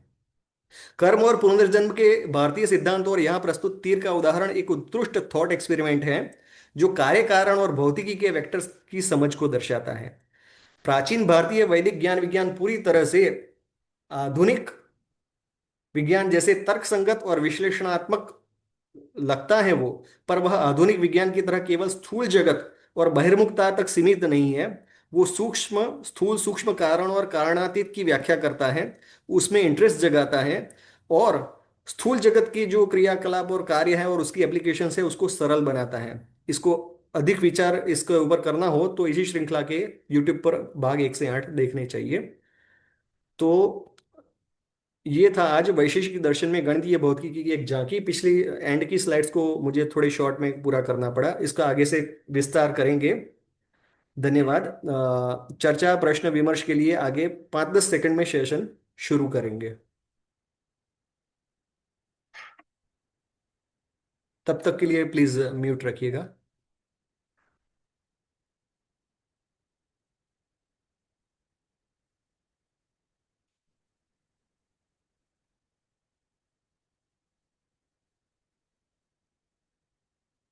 Speaker 1: कर्म और पुनर्जन्म के भारतीय सिद्धांत और यहाँ प्रस्तुत तीर का उदाहरण एक उत्कृष्ट थॉट एक्सपेरिमेंट है, जो कार्य कारण और भौतिकी के वेक्टर्स की समझ को दर्शाता है। प्राचीन भारतीय वैदिक ज्ञान विज्ञान पूरी तरह से आधुनिक विज्ञान जैसे तर्कसंगत और विश्लेषणात्मक लगता है वो, पर वह आधुनिक विज्ञान की तरह केवल स्थूल जगत और बहिर्मुखता तक सीमित नहीं है। वो सूक्ष्म, स्थूल सूक्ष्म कारण और कारणातीत की व्याख्या करता है, उसमें इंटरेस्ट जगाता है, और स्थूल जगत की जो क्रियाकलाप और कार्य है और उसकी एप्लीकेशन है उसको सरल बनाता है। इसको अधिक विचार इसके ऊपर करना हो तो इसी श्रृंखला के यूट्यूब पर भाग 1 से 8 देखने चाहिए। तो ये था आज वैशेषिक दर्शन में गणितीय भौतिकी की एक झांकी। पिछली एंड की स्लाइड्स को मुझे थोड़े शॉर्ट में पूरा करना पड़ा, इसका आगे से विस्तार करेंगे। धन्यवाद। चर्चा प्रश्न विमर्श के लिए आगे 5-10 सेकंड में सेशन शुरू करेंगे। तब तक के लिए प्लीज म्यूट रखिएगा।